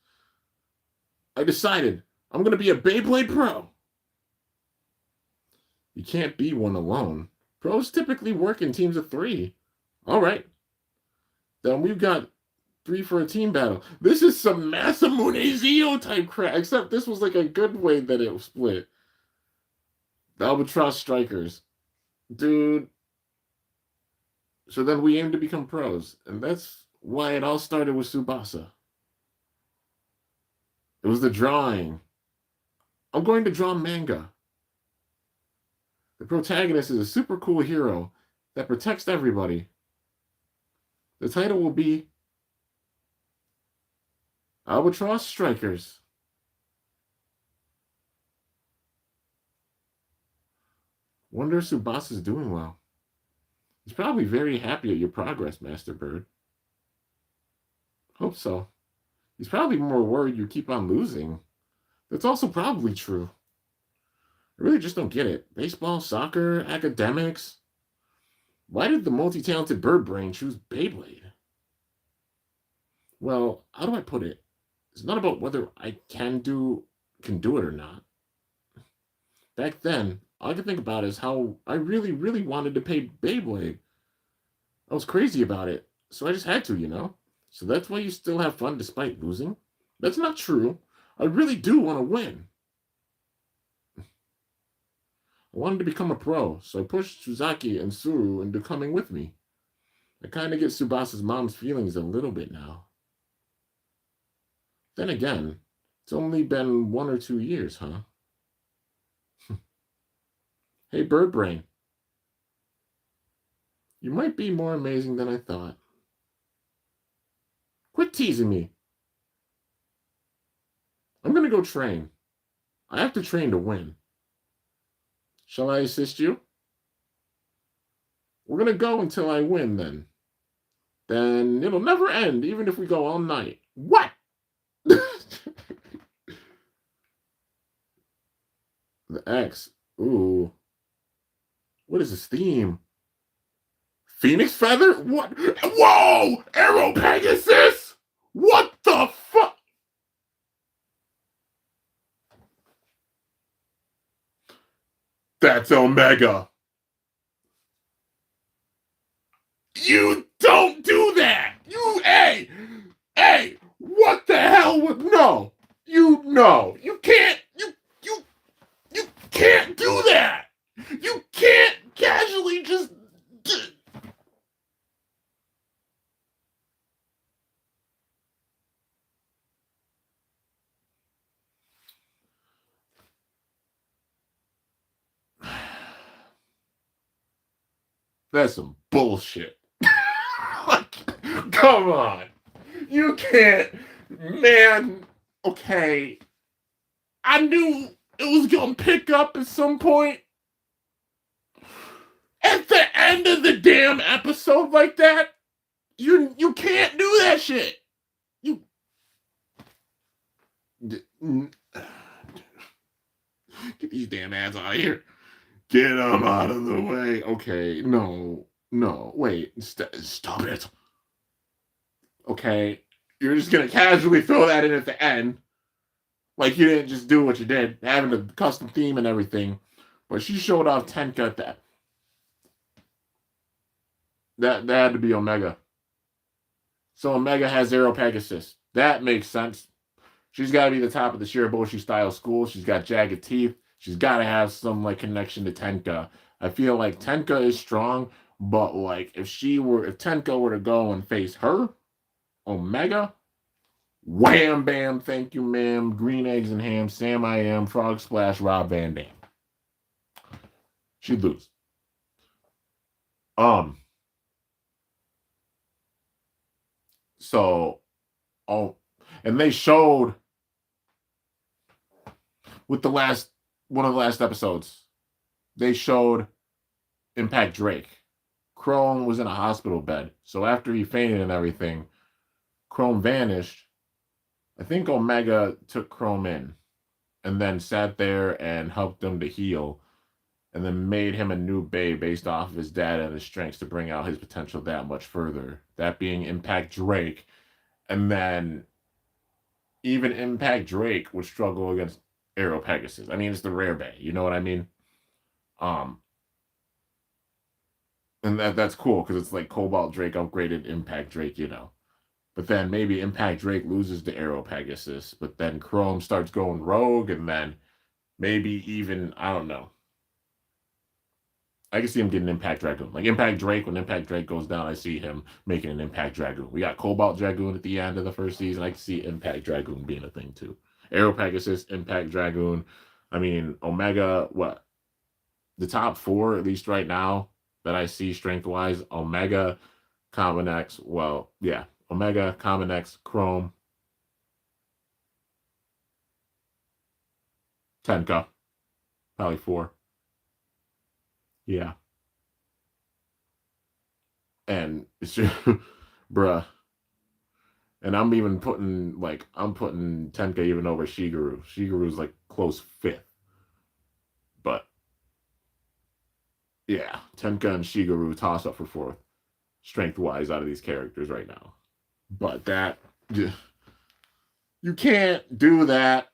S1: I decided I'm going to be a Beyblade Pro. You can't be one alone. Pros typically work in teams of three. All right. Then we've got three for a team battle. This is some Masamune Zio type crap, except this was like a good way that it was split. The Albatross Strikers. Dude. So then we aim to become pros. And that's why it all started with Tsubasa. It was the drawing. I'm going to draw manga. The protagonist is a super cool hero that protects everybody. The title will be Albatross Strikers. Wonder if Tsubasa's doing well. He's probably very happy at your progress, Master Bird. Hope so. He's probably more worried you keep on losing. That's also probably true. I really just don't get it. Baseball, soccer, academics. Why did the multi-talented bird brain choose Beyblade? Well, how do I put it? It's not about whether I can do it or not. Back then, all I could think about is how I really, really wanted to pay Beyblade. I was crazy about it, so I just had to, you know? So that's why you still have fun despite losing? That's not true. I really do want to win. I wanted to become a pro, so I pushed Suzaki and Suru into coming with me. I kind of get Subasa's mom's feelings a little bit now. Then again, it's only been 1 or 2 years, huh? Hey, Bird Brain, you might be more amazing than I thought. Quit teasing me. I'm gonna go train. I have to train to win. Shall I assist you? We're gonna go until I win then. Then it'll never end, even if we go all night. What? The X. Ooh. What is this theme? Phoenix Feather? What? Whoa! Arrow Pegasus? What the fuck? That's Omega. You don't do that! Hey, what the hell? No! You can't, you can't do that! You can't casually just. That's some bullshit. Like, come on. You can't, man. Okay. I knew it was gonna pick up at some point. At the end of the damn episode like that, you can't do that shit. You get these damn ads out of here. Get them out of the way. Okay, no, wait, stop it. Okay, you're just gonna casually throw that in at the end, like you didn't just do what you did, having a custom theme and everything. But she showed off Tenka at that. That had to be Omega. So Omega has Zero Pegasus. That makes sense. She's got to be the top of the Shiraboshi style school. She's got jagged teeth. She's got to have some like connection to Tenka. I feel like Tenka is strong, but like if Tenka were to go and face her, Omega, wham bam, thank you, ma'am, green eggs and ham, Sam I am, frog splash, Rob Van Dam. She'd lose. Um. So, oh, and they showed with the last one of the last episodes, they showed Impact Drake. Chrome was in a hospital bed. So after he fainted and everything, Chrome vanished. I think Omega took Chrome in and then sat there and helped him to heal and then made him a new Bay based off of his data and his strengths to bring out his potential that much further. That being Impact Drake. And then even Impact Drake would struggle against Arrow Pegasus. I mean, it's the rare Bay. You know what I mean? And that's cool because it's like Cobalt Drake upgraded Impact Drake, you know. But then maybe Impact Drake loses to Arrow Pegasus, but then Chrome starts going rogue, and then maybe even I don't know. I can see him getting Impact Dragoon. Like Impact Drake, when Impact Drake goes down, I see him making an Impact Dragoon. We got Cobalt Dragoon at the end of the first season. I can see Impact Dragoon being a thing too. Arrow Pegasus, Impact Dragoon. I mean, Omega, what? The top four, at least right now, that I see strength wise, Omega, Common X, well, yeah, Omega, Common X, Chrome, Tenka, probably four. Yeah. And it's just, bruh. And I'm putting Tenka even over Shigeru. Shigeru's like close fifth. But yeah, Tenka and Shigeru toss up for fourth, strength wise, out of these characters right now. But that You can't do that.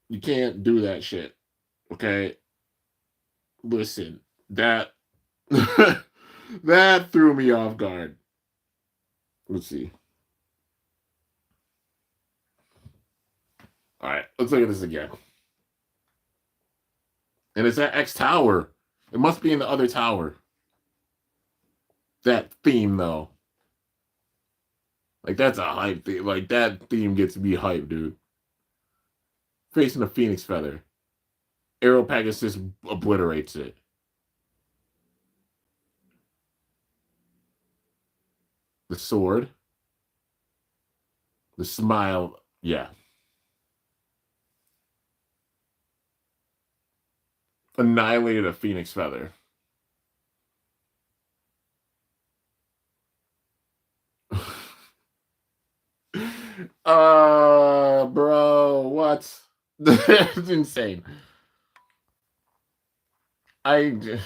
S1: You can't do that shit. Okay? Listen, that that threw me off guard. Let's see. All right, let's look at this again. And it's at X Tower. It must be in the other tower. That theme, though. Like, that's a hype theme. Like, that theme gets me hype, dude. Facing a phoenix feather. Arrow Pegasus obliterates it. The sword. The smile. Yeah. Annihilated a phoenix feather. Bro, what? That's insane. The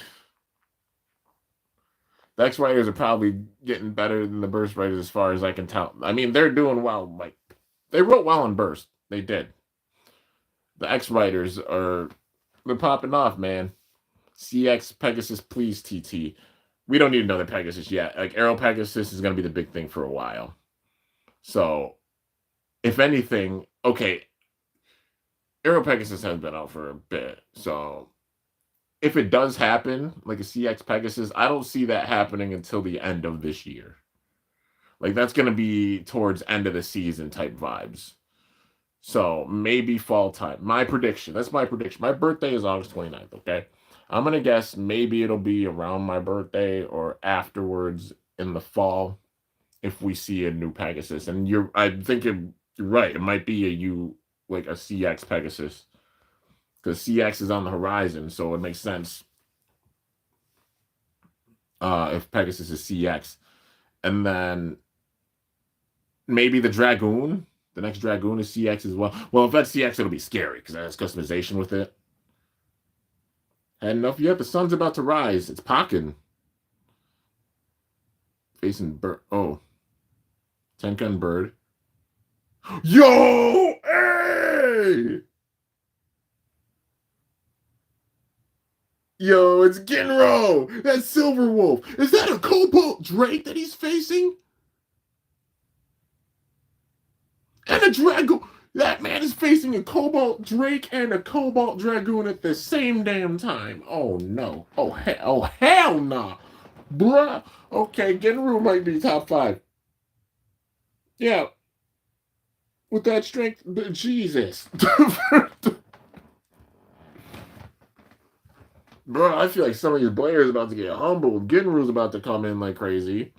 S1: X Riders are probably getting better than the Burst Riders as far as I can tell. I mean, they're doing well. Like, they wrote well in Burst. They did. The X Riders they're popping off, man. CX Pegasus, please, TT. We don't need another Pegasus yet. Like, Arrow Pegasus is going to be the big thing for a while. So, if anything, okay, Arrow Pegasus has been out for a bit. So, if it does happen, like a CX Pegasus, I don't see that happening until the end of this year. Like, that's going to be towards end of the season type vibes. So, maybe fall time. My prediction. That's my prediction. My birthday is August 29th, okay? I'm going to guess maybe it'll be around my birthday or afterwards in the fall if we see a new Pegasus. And I think you're right. It might be like a CX Pegasus. Because CX is on the horizon, so it makes sense if Pegasus is CX. And then maybe the Dragoon. The next Dragoon is CX as well. Well, if that's CX, it'll be scary because that has customization with it. Had enough yet? The sun's about to rise. It's pocking. Facing Bird. Oh. Tenkan Bird. Yo! Hey! Yo, it's Genro! That's Silver Wolf. Is that a Cobalt Drake that he's facing? And a Dragoon. That man is facing a Cobalt Drake and a Cobalt Dragoon at the same damn time. Oh, no. Oh, hell nah. Bruh. Okay, Genro might be top 5. Yeah. With that strength, Jesus. Bro, I feel like some of these players about to get humbled. Genro's about to come in like crazy.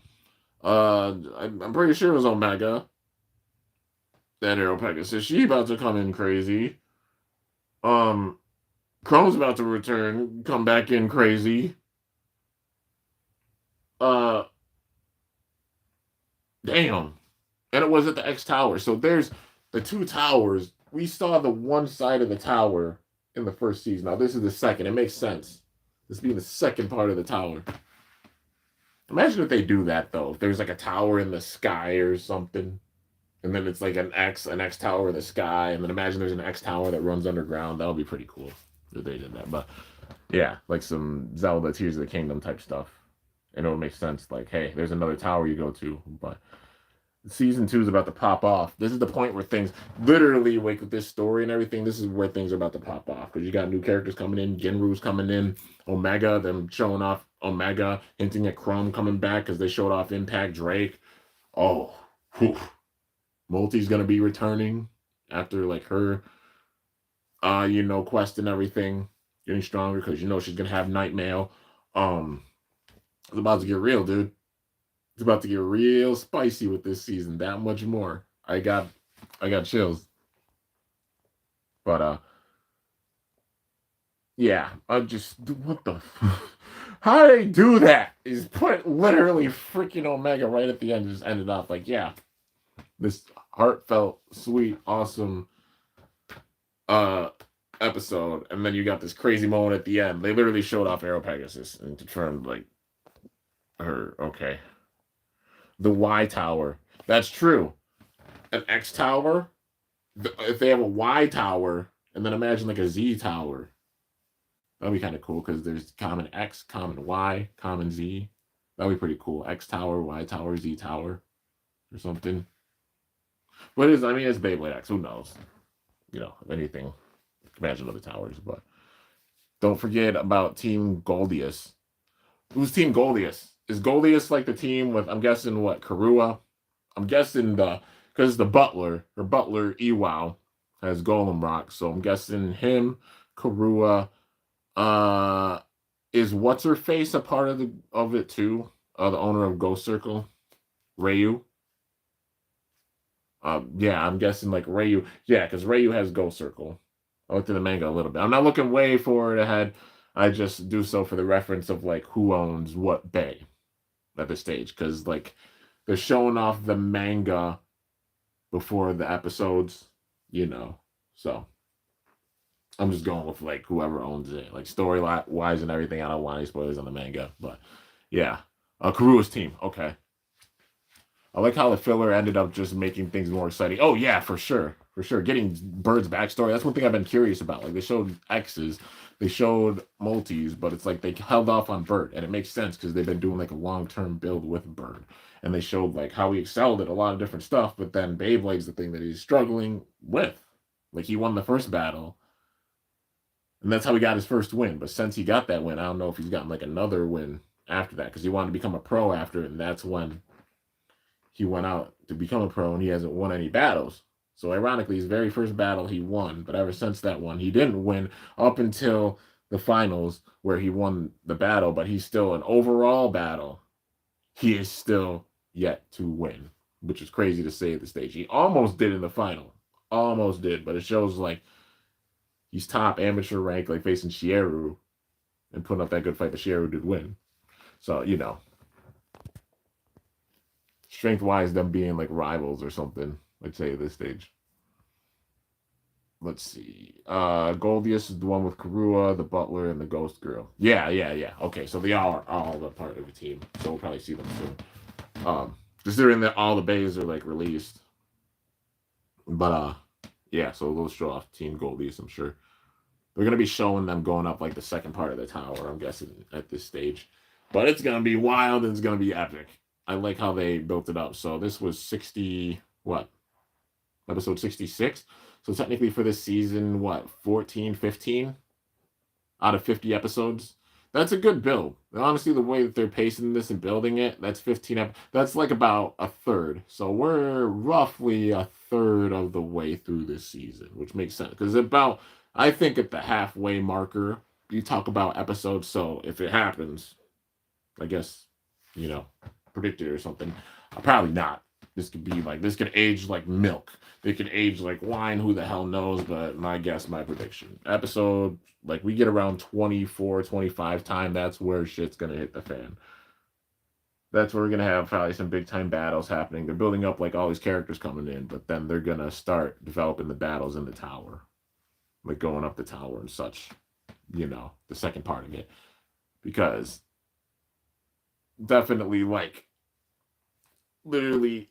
S1: I'm pretty sure it was Omega. That Arrow Pegasus. She about to come in crazy. Chrome's about to return, come back in crazy. Damn. And it was at the X Tower. So there's the 2 towers. We saw the one side of the tower in the first season. Now this is the second. It makes sense. This being the second part of the tower. Imagine if they do that though. If there's like a tower in the sky or something. And then it's like an X tower in the sky. And then imagine there's an X tower that runs underground. That would be pretty cool if they did that. But yeah, like some Zelda Tears of the Kingdom type stuff. And it would make sense. Like, hey, there's another tower you go to. But season 2 is about to pop off. This is the point where things literally, like with this story and everything, this is where things are about to pop off. Because you got new characters coming in. Genru's coming in. Omega, them showing off Omega, hinting at Chrome coming back because they showed off Impact Drake. Oh, whew. Multi's gonna be returning after like her quest and everything getting stronger because she's gonna have night mail. It's about to get real, dude. It's about to get real spicy with this season. That much more. I got chills. But yeah, I'm just what the how did they do that? Is put literally freaking Omega right at the end, just ended up like, yeah. This heartfelt, sweet, awesome episode, and then you got this crazy moment at the end. They literally showed off Arrow Pegasus and confirmed like her. Okay, the Y Tower. That's true. An X tower. If they have a Y tower, and then imagine like a Z tower, that'd be kind of cool because there's common X, common Y, common Z. That'd be pretty cool. X tower, Y tower, Z tower, or something. But it's, I mean, it's Beyblade X. Who knows? You know, if anything, imagine other towers. But don't forget about Team Goldius. Who's Team Goldius? Is Goldius like the team with, I'm guessing, what, Karua? I'm guessing because the butler, her butler, Ewow, has Golem Rock. So I'm guessing him, Karua, uh, is what's her face a part of it too? The owner of Ghost Circle, Ryu. Yeah, I'm guessing like Ryu. Yeah, because Ryu has Ghost Circle. I looked at the manga a little bit. I'm not looking way forward ahead. I just do so for the reference of like who owns what bay at this stage, because like they're showing off the manga before the episodes, you know. So I'm just going with like whoever owns it, like story wise and everything. I don't want any spoilers on the manga, but yeah. Karua's team. Okay. I like how the filler ended up just making things more exciting. Oh yeah, for sure, for sure. Getting Bird's backstory. That's one thing I've been curious about. Like they showed X's, they showed multis, but it's like they held off on Bird, and it makes sense because they've been doing like a long-term build with Bird, and they showed like how he excelled at a lot of different stuff. But then Beyblade's the thing that he's struggling with. Like he won the first battle, and that's how he got his first win. But since he got that win, I don't know if he's gotten like another win after that because he wanted to become a pro after it, and that's when he went out to become a pro and he hasn't won any battles. So ironically, his very first battle he won, but ever since that one, he didn't win up until the finals where he won the battle, but he's still an overall battle. He is still yet to win, which is crazy to say at the stage. He almost did in the final. Almost did, but it shows like he's top amateur rank, like facing Shieru and putting up that good fight, but Shieru did win. So, you know, strength wise, them being like rivals or something, I'd say at this stage. Let's see. Goldius is the one with Karua, the Butler, and the Ghost Girl. Yeah, yeah, yeah. Okay, so they all are all a part of the team. So we'll probably see them soon. Because they're in the all the bays are like released. But yeah, so they'll show off Team Goldius, I'm sure. They're gonna be showing them going up like the second part of the tower, I'm guessing, at this stage. But it's gonna be wild and it's gonna be epic. I like how they built it up. So this was 60 what? Episode 66. So technically for this season, what, 14, 15 out of 50 episodes? That's a good build. And honestly, the way that they're pacing this and building it, that's 15 that's like about a third. So we're roughly a third of the way through this season, which makes sense. Because about, I think at the halfway marker, you talk about episodes. So if it happens, I guess, you know, predicted or something. Probably not. This could be like, this could age like milk. They could age like wine. Who the hell knows? But my guess, my prediction. Episode, like we get around 24, 25 time. That's where shit's going to hit the fan. That's where we're going to have probably some big time battles happening. They're building up like all these characters coming in, but then they're going to start developing the battles in the tower. Like going up the tower and such. You know, the second part of it. Because definitely like literally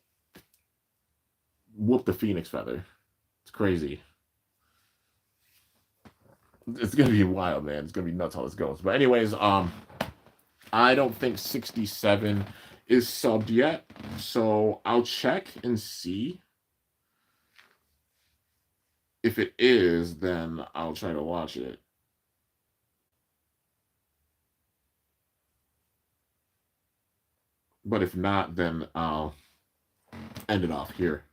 S1: whoop the phoenix feather. It's crazy. It's gonna be wild, man. It's gonna be nuts how this goes. But anyways, I don't think 67 is subbed yet, so I'll check and see. If it is, then I'll try to watch it. But if not, then I'll end it off here.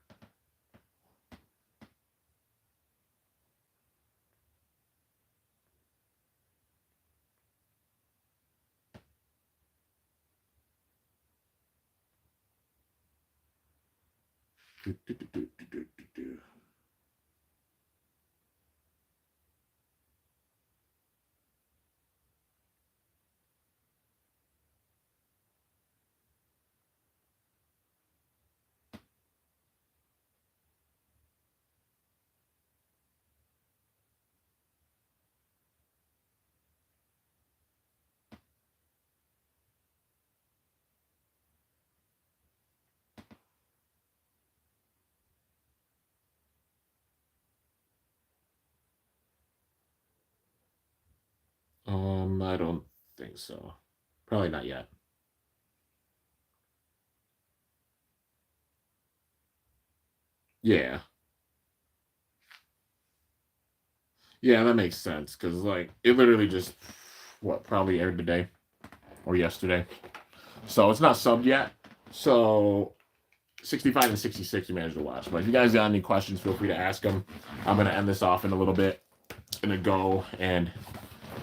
S1: Do, do, do, do, do, do, do. I don't think so. Probably not yet. Yeah. Yeah, that makes sense. Because, like, it literally just, what, probably aired today or yesterday. So it's not subbed yet. So 65 and 66 you managed to watch. But if you guys got any questions, feel free to ask them. I'm going to end this off in a little bit. Going to go and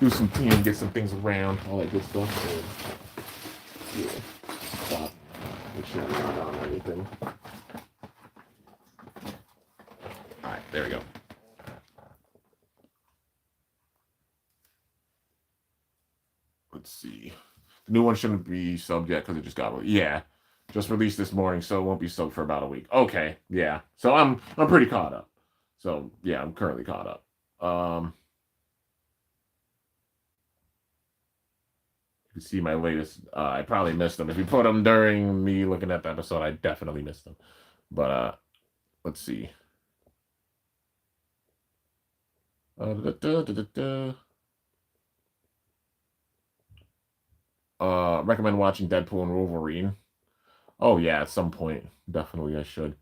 S1: do some cleaning, get some things around, all that good stuff. And, yeah. Stop. Make sure I'm not on anything. Alright, there we go. Let's see. The new one shouldn't be subbed yet because it just got, yeah, just released this morning, so it won't be subbed for about a week. Okay, yeah. So I'm pretty caught up. So yeah, I'm currently caught up. You can see my latest. I probably missed them. If you put them during me looking at the episode, I definitely missed them. But let's see. Recommend watching Deadpool and Wolverine. Oh yeah, at some point, definitely I should.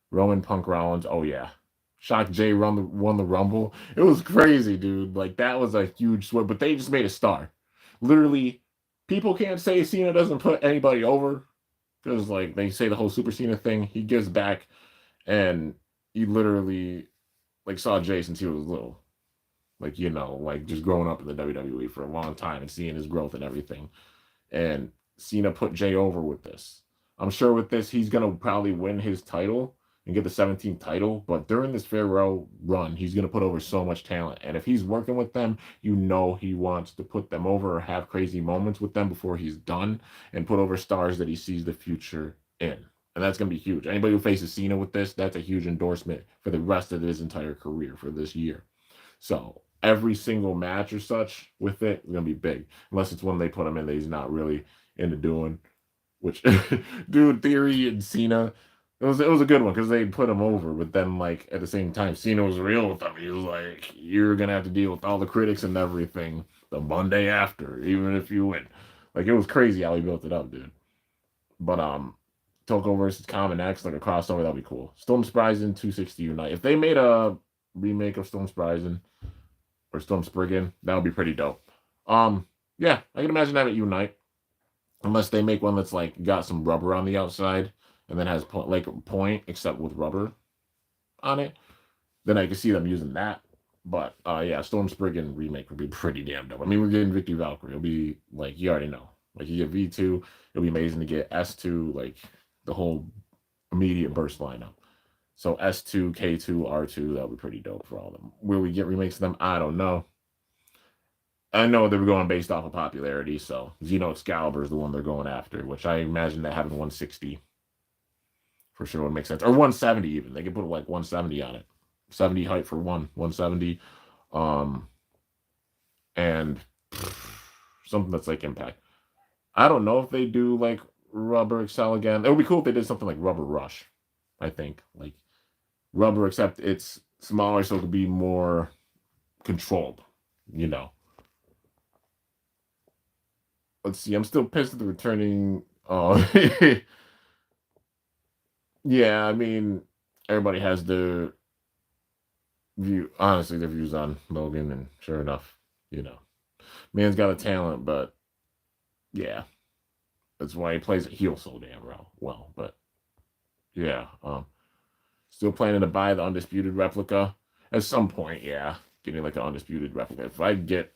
S1: Roman Punk Rollins. Oh yeah. Shock J won the Rumble. It was crazy, dude. Like that was a huge swing, but they just made a star. Literally, people can't say Cena doesn't put anybody over because like they say the whole Super Cena thing. He gives back, and he literally like saw Jay since he was little. Like like just growing up in the WWE for a long time and seeing his growth and everything. And Cena put Jay over with this. I'm sure with this he's gonna probably win his title and get the 17th title. But during this farewell run, he's gonna put over so much talent. And if he's working with them, he wants to put them over or have crazy moments with them before he's done and put over stars that he sees the future in. And that's gonna be huge. Anybody who faces Cena with this, that's a huge endorsement for the rest of his entire career for this year. So every single match or such with it is gonna be big, unless it's one they put him in that he's not really into doing. Which, dude, Theory and Cena, it was a good one because they put him over, but then like at the same time, Cena was real with them. He was like, "You're gonna have to deal with all the critics and everything the Monday after, even if you win." Like it was crazy how he built it up, dude. But Toko versus Common X, like a crossover, that'd be cool. Storm Sprisen 260 Unite. If they made a remake of Storm Sprisen or Storm Spriggan, that would be pretty dope. Yeah, I can imagine that at Unite. Unless they make one that's like got some rubber on the outside and then has like a point except with rubber on it, then I can see them using that. But yeah, Storm Spriggan remake would be pretty damn dope. I mean, we're getting Victory Valkyrie. It'll be like you already know. Like you get V2, it'll be amazing to get S2, like the whole immediate burst lineup. So S2, K2, R2, that would be pretty dope for all of them. Will we get remakes of them? I don't know. I know they were going based off of popularity, so Xeno Excalibur is the one they're going after, which I imagine that having 160 for sure would make sense. Or 170 even. They could put like 170 on it. 70 height for 170. And something that's like Impact. I don't know if they do like Rubber Excel again. It would be cool if they did something like Rubber Rush, I think. Like Rubber, except it's smaller so it could be more controlled, Let's see. I'm still pissed at the returning. Oh, yeah. I mean, everybody has their view. Honestly, their views on Logan, and sure enough, man's got a talent, but yeah, that's why he plays a heel so damn well. But yeah, still planning to buy the undisputed replica at some point. Yeah, getting like an undisputed replica. If I get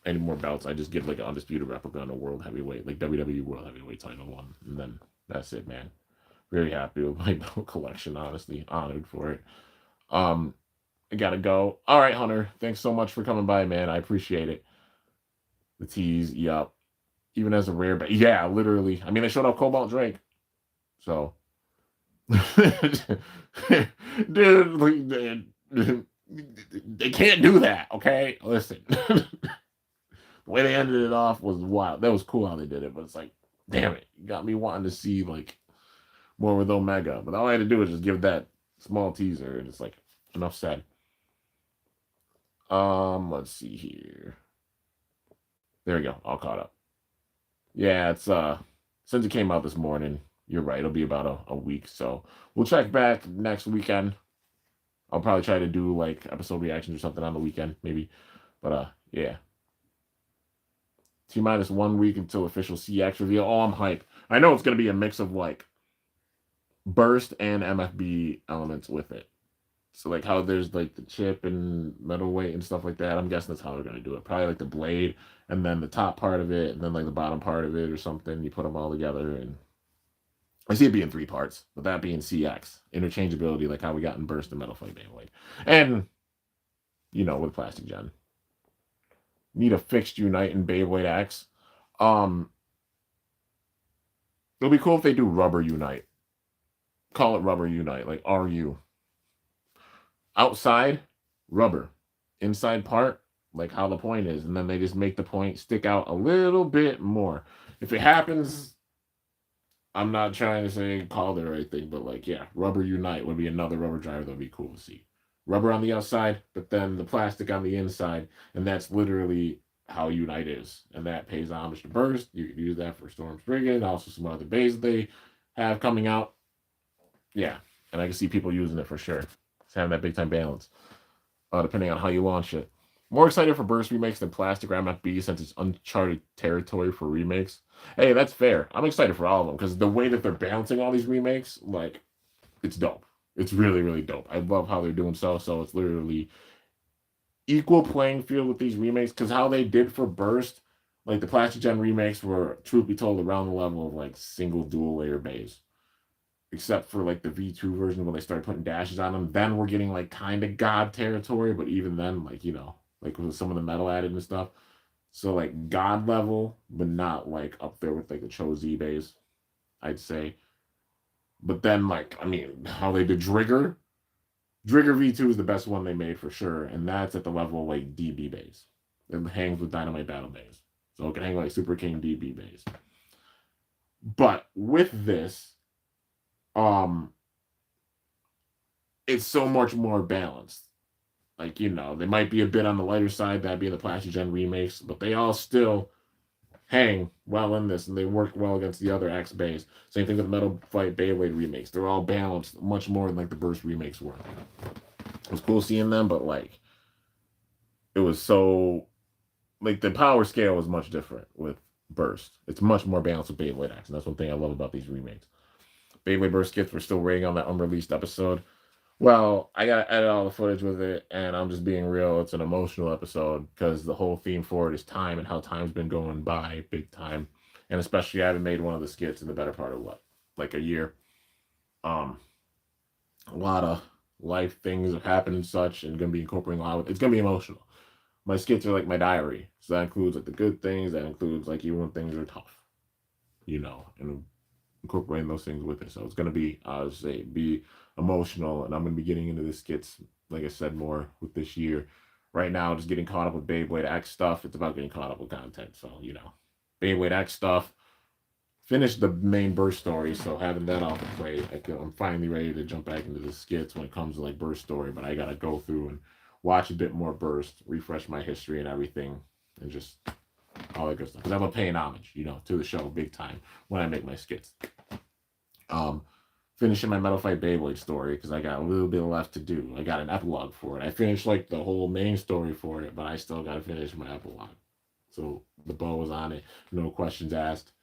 S1: any more belts, I just get like an undisputed replica on a world heavyweight, like WWE World Heavyweight title one, and then that's it, man. Very happy with my belt collection, honestly. Honored for it. I gotta go. All right, Hunter. Thanks so much for coming by, man. I appreciate it. The tease, yup. Even as a rare, but yeah, literally. I mean, they showed up Cobalt Drake, so dude, they can't do that. Okay, listen. The way they ended it off was wild. That was cool how they did it, but it's like, damn it, you got me wanting to see like more with Omega. But all I had to do was just give that small teaser, and it's like enough said. Let's see here. There we go. All caught up. Yeah, it's since it came out this morning, you're right. It'll be about a week. So we'll check back next weekend. I'll probably try to do like episode reactions or something on the weekend, maybe. But yeah. T minus 1 week until official CX reveal. Oh, I'm hype. I know it's gonna be a mix of like burst and MFB elements with it. So like how there's like the chip and metal weight and stuff like that. I'm guessing that's how they're gonna do it. Probably like the blade and then the top part of it and then like the bottom part of it or something. You put them all together and I see it being 3 parts, but that being CX interchangeability, like how we got in Burst and Metal Fight Beyblade, and with Plastic Gen. Need a fixed Unite in Beyblade X. Um, it'll be cool if they do Rubber Unite. Call it Rubber Unite, like RU. Outside, rubber. Inside part, like how the point is, and then they just make the point stick out a little bit more. If it happens, I'm not trying to say call it or anything, but like, yeah, Rubber Unite would be another rubber driver that would be cool to see. Rubber on the outside, but then the plastic on the inside, and that's literally how Unite is. And that pays homage to Burst. You can use that for Storm Spriggan, also some other bays they have coming out. Yeah, and I can see people using it for sure. It's having that big time balance, depending on how you launch it. More excited for Burst remakes than Plastic or MFB since it's uncharted territory for remakes. Hey, that's fair. I'm excited for all of them because the way that they're balancing all these remakes, like, it's dope. It's really, really dope. I love how they're doing so. So it's literally equal playing field with these remakes because how they did for Burst, like the Plastic Gen remakes were, truth be told, around the level of like single dual layer bays. Except for like the V2 version when they started putting dashes on them. Then we're getting like kind of God territory, but even then, like, like with some of the metal added and stuff. So like God level, but not like up there with like the Cho Z bays, I'd say. But then like, I mean, how they did Drigger V2 is the best one they made for sure. And that's at the level of like DB bays. It hangs with Dynamite Battle bays. So it can hang like Super King DB bays. But with this, it's so much more balanced. Like, they might be a bit on the lighter side, that being the Plastic Gen remakes, but they all still hang well in this, and they work well against the other X bays. Same thing with the Metal Fight Beyblade remakes. They're all balanced much more than like the Burst remakes were. It was cool seeing them, but like, it was so, like, the power scale was much different with Burst. It's much more balanced with Beyblade X, and that's one thing I love about these remakes. Beyblade Burst skits were still waiting on that unreleased episode. Well, I gotta edit all the footage with it, and I'm just being real. It's an emotional episode because the whole theme for it is time and how time's been going by big time, and especially I haven't made one of the skits in the better part of like a year. A lot of life things have happened and such, and gonna be incorporating a lot of it. It's gonna be emotional. My skits are like my diary, so that includes like the good things. That includes like even when things are tough, and incorporating those things with it. So it's going to be, be emotional, and I'm going to be getting into the skits, like I said, more with this year. Right now, just getting caught up with Beyblade X stuff. It's about getting caught up with content. So, Beyblade X stuff. Finished the main Burst story, so having that off the plate, I'm finally ready to jump back into the skits when it comes to like Burst story, but I got to go through and watch a bit more Burst, refresh my history and everything, and just all that good stuff. Because I'm paying homage, to the show big time when I make my skits. Finishing my Metal Fight Beyblade story because I got a little bit left to do. I got an epilogue for it. I finished like the whole main story for it, but I still got to finish my epilogue. So the bow was on it, no questions asked,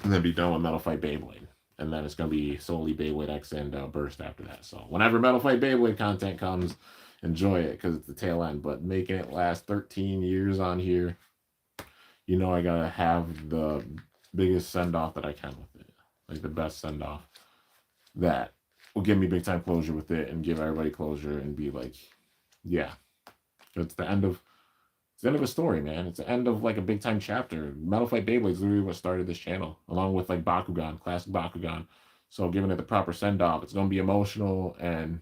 S1: and then be done with Metal Fight Beyblade. And then it's going to be solely Beyblade X and Burst after that. So whenever Metal Fight Beyblade content comes, enjoy it because it's the tail end. But making it last 13 years on here, I got to have the biggest send-off that I can with it. Like the best send-off that will give me big time closure with it and give everybody closure and be like, yeah, it's the end of a story, man. It's the end of like a big time chapter. Metal Fight Beyblade is literally what started this channel, along with like Bakugan, classic Bakugan. So giving it the proper send-off, it's going to be emotional and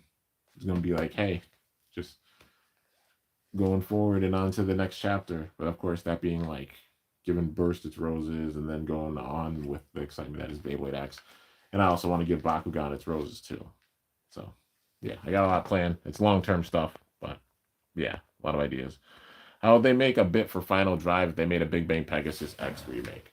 S1: it's going to be like, hey, just going forward and on to the next chapter. But of course, that being like giving Burst its roses and then going on with the excitement that is Beyblade X. And I also want to give Bakugan its roses too. So, yeah, I got a lot planned. It's long-term stuff, but yeah, a lot of ideas. How would they make a bit for Final Drive if they made a Big Bang Pegasus X remake?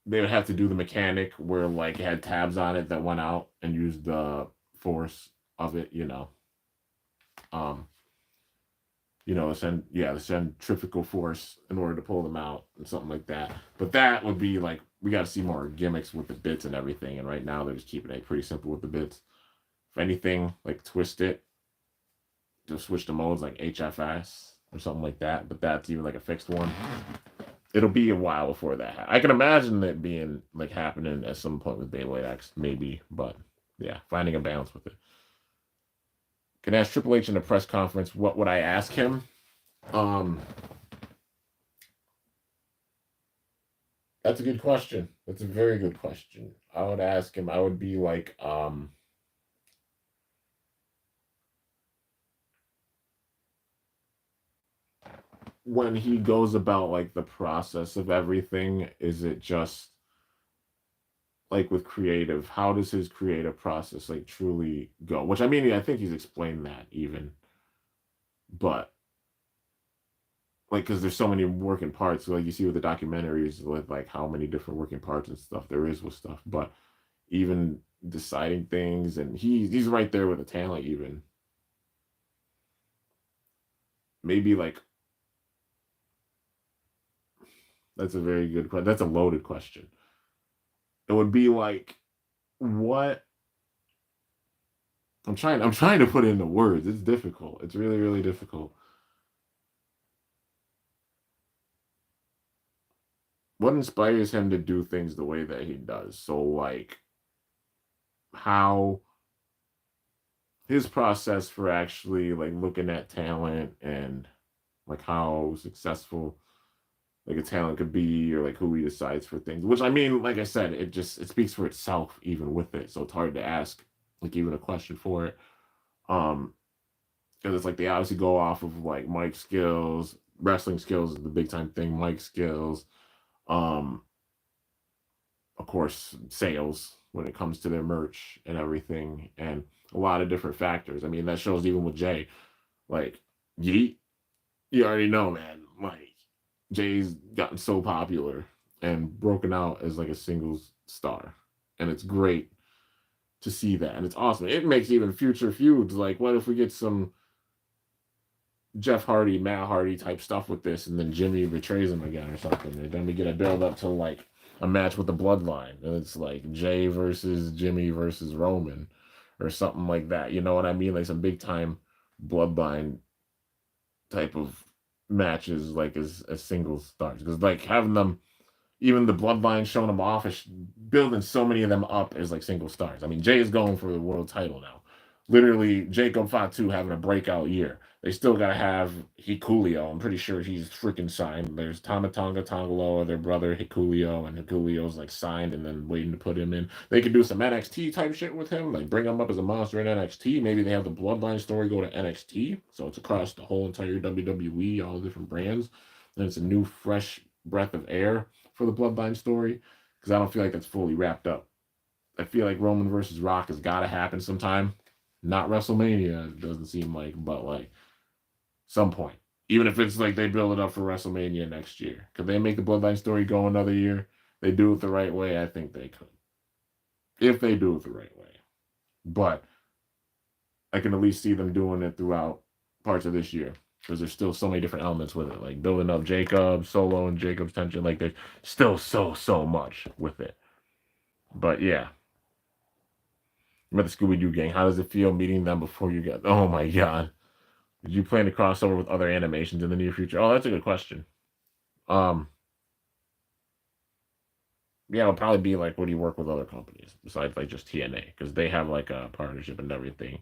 S1: They would have to do the mechanic where like it had tabs on it that went out and used the force of it, Um, the centrifugal force in order to pull them out and something like that. But that would be like we got to see more gimmicks with the bits and everything. And right now they're just keeping it pretty simple with the bits. If anything, like twist it to switch the modes like HFS or something like that. But that's even like a fixed one. It'll be a while before that. I can imagine it being like happening at some point with Beyblade X, maybe. But yeah, finding a balance with it. Can ask Triple H in a press conference, what would I ask him? That's a good question. That's a very good question. I would ask him, I would be like, when he goes about like the process of everything, is it just like with creative, how does his creative process like truly go? Which I mean, I think he's explained that even, but like because there's so many working parts, like you see with the documentaries, with like how many different working parts and stuff there is with stuff, but even deciding things, and he's right there with the talent. Even maybe like that's a very good question. That's a loaded question. It would be like what I'm trying to put it into words. It's difficult. It's really, really difficult. What inspires him to do things the way that he does? So like how his process for actually like looking at talent and like how successful like a talent could be or like who he decides for things. Which I mean, like I said, it speaks for itself even with it. So it's hard to ask like even a question for it. Um because it's like they obviously go off of like mic skills, wrestling skills is the big time thing, mic skills, um, of course, sales when it comes to their merch and everything, and a lot of different factors. I mean, that shows even with Jay, like Yeet, you already know, man. Like Jay's gotten so popular and broken out as like a singles star, and it's great to see that, and it's awesome. It makes even future feuds like, what if we get some Jeff Hardy, Matt Hardy type stuff with this, and then Jimmy betrays him again or something, and then we get a build up to like a match with the Bloodline, and it's like Jay versus Jimmy versus Roman, or something like that. You know what I mean? Like some big time Bloodline type of matches, like as singles stars, because like having them, even the Bloodline showing them off, is building so many of them up as like single stars. I mean, Jay is going for the world title now. Literally, Jacob Fatu having a breakout year. They still got to have Hikuleo. I'm pretty sure he's freaking signed. There's Tamatonga Tongaloa, their brother Hikuleo, and Hikuleo's like signed and then waiting to put him in. They could do some NXT type shit with him, like bring him up as a monster in NXT. Maybe they have the Bloodline story go to NXT, so it's across the whole entire WWE, all different brands, and it's a new, fresh breath of air for the Bloodline story, because I don't feel like that's fully wrapped up. I feel like Roman versus Rock has got to happen sometime. Not WrestleMania, it doesn't seem like, but like some point. Even if it's like they build it up for WrestleMania next year. Could they make the Bloodline story go another year? They do it the right way, I think they could. If they do it the right way. But I can at least see them doing it throughout parts of this year. Because there's still so many different elements with it. Like building up Jacob, Solo, and Jacob's tension. Like there's still so much with it. But yeah. Remember the Scooby Doo gang? How does it feel meeting them before you get? Oh my god! Did you plan to cross over with other animations in the near future? Oh, that's a good question. Um, yeah, it'll probably be like, would you work with other companies besides like just TNA, because they have like a partnership and everything?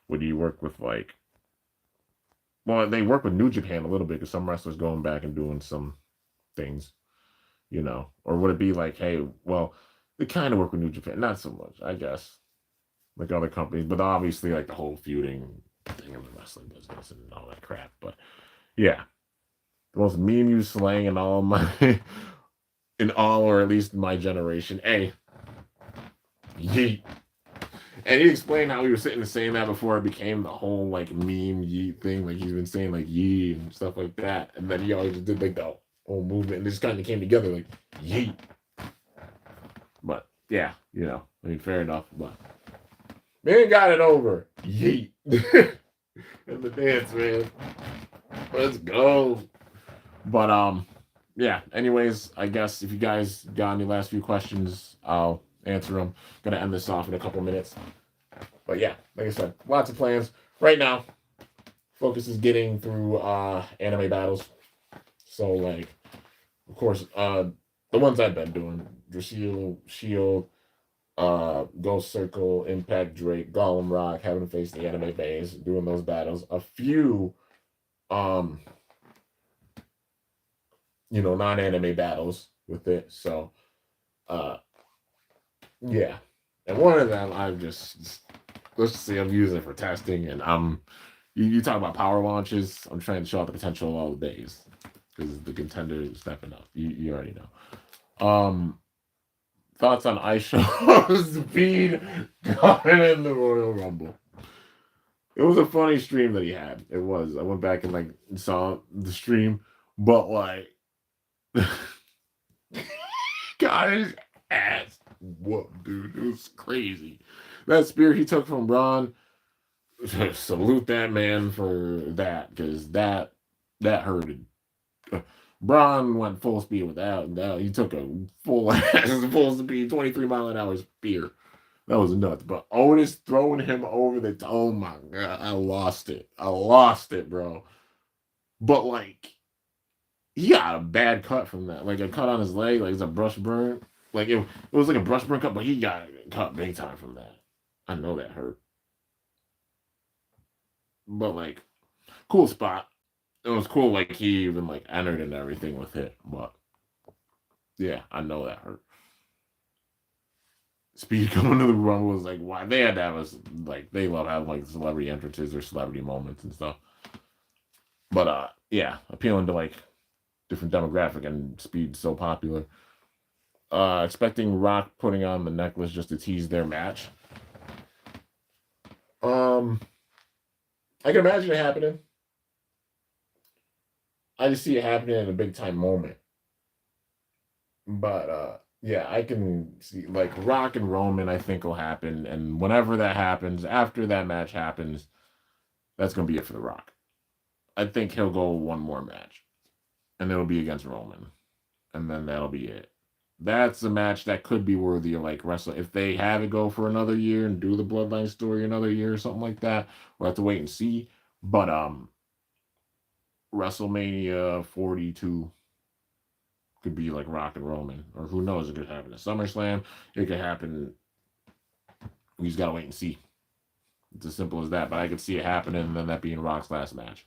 S1: Would you work with like? Well, they work with New Japan a little bit because some wrestlers going back and doing some things. Or would it be like, hey, well, they kind of work with New Japan, not so much, I guess, like other companies, but obviously like the whole feuding thing in the wrestling business and all that crap. But yeah, the most meme use slang in all my in all or at least my generation. Hey, yeet. And he explained how he was sitting and saying that before it became the whole like meme yeet thing. Like he's been saying like yee and stuff like that. And then he always just did like the whole movement and it just kind of came together like yeet. But yeah, you know, I mean, fair enough. But man got it over. Yeet. And the dance, man. Let's go. But yeah. Anyways, I guess if you guys got any last few questions, I'll answer them. Gonna end this off in a couple minutes. But yeah, like I said, lots of plans. Right now, focus is getting through anime battles. So like, of course, the ones I've been doing, Dracil, Shield, Ghost Circle, Impact Drake, Golem Rock, having to face the anime base, doing those battles. A few you know, non-anime battles with it. So yeah. And one of them I've just let's see, I'm using it for testing and you talk about power launches. I'm trying to show out the potential of all the days. Because the contender is stepping up. You already know. Thoughts on Ice Show's speed coming in the Royal Rumble. It was a funny stream that he had. It was. I went back and like saw the stream, but like got his ass whooped, dude. It was crazy. That spear he took from Braun, salute that man for that, because that hurted. Braun went full speed without. He took a full speed 23-mile-an-hour spear. That was nuts. But Otis throwing him over the. Oh my god, I lost it. I lost it, bro. But like, he got a bad cut from that. Like a cut on his leg, like it's a brush burn. Like it was like a brush burn cut, but he got cut big time from that. I know that hurt. But like, cool spot. It was cool, like he even like entered and everything with it. But yeah, I know that hurt. Speed coming to the Rumble was like why they had to have us like they love having like celebrity entrances or celebrity moments and stuff. But yeah, appealing to like different demographic and Speed's so popular. Expecting Rock putting on the necklace just to tease their match. I can imagine it happening. I just see it happening in a big time moment. But yeah, I can see like Rock and Roman, I think will happen. And whenever that happens, after that match happens, that's gonna be it for the Rock. I think he'll go one more match. And it'll be against Roman. And then that'll be it. That's a match that could be worthy of like wrestling. If they have it go for another year and do the Bloodline story another year or something like that, we'll have to wait and see. But WrestleMania 42 could be like Rock and Roman, or who knows? It could happen at SummerSlam. It could happen. We just gotta wait and see. It's as simple as that. But I could see it happening, and then that being Rock's last match.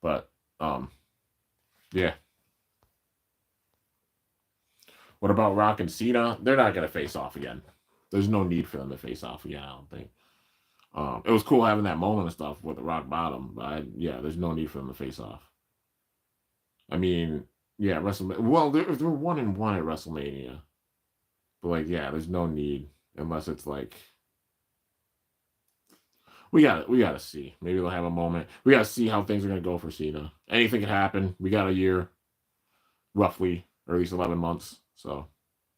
S1: But yeah. What about Rock and Cena? They're not gonna face off again. There's no need for them to face off again. I don't think. It was cool having that moment and stuff with the Rock Bottom, but yeah, there's no need for them to face off. I mean, yeah, WrestleMania. Well, they're 1-1 at WrestleMania, but like, yeah, there's no need unless it's like we gotta see. Maybe they'll have a moment. We gotta see how things are gonna go for Cena. Anything can happen. We got a year, roughly, or at least 11 months. So,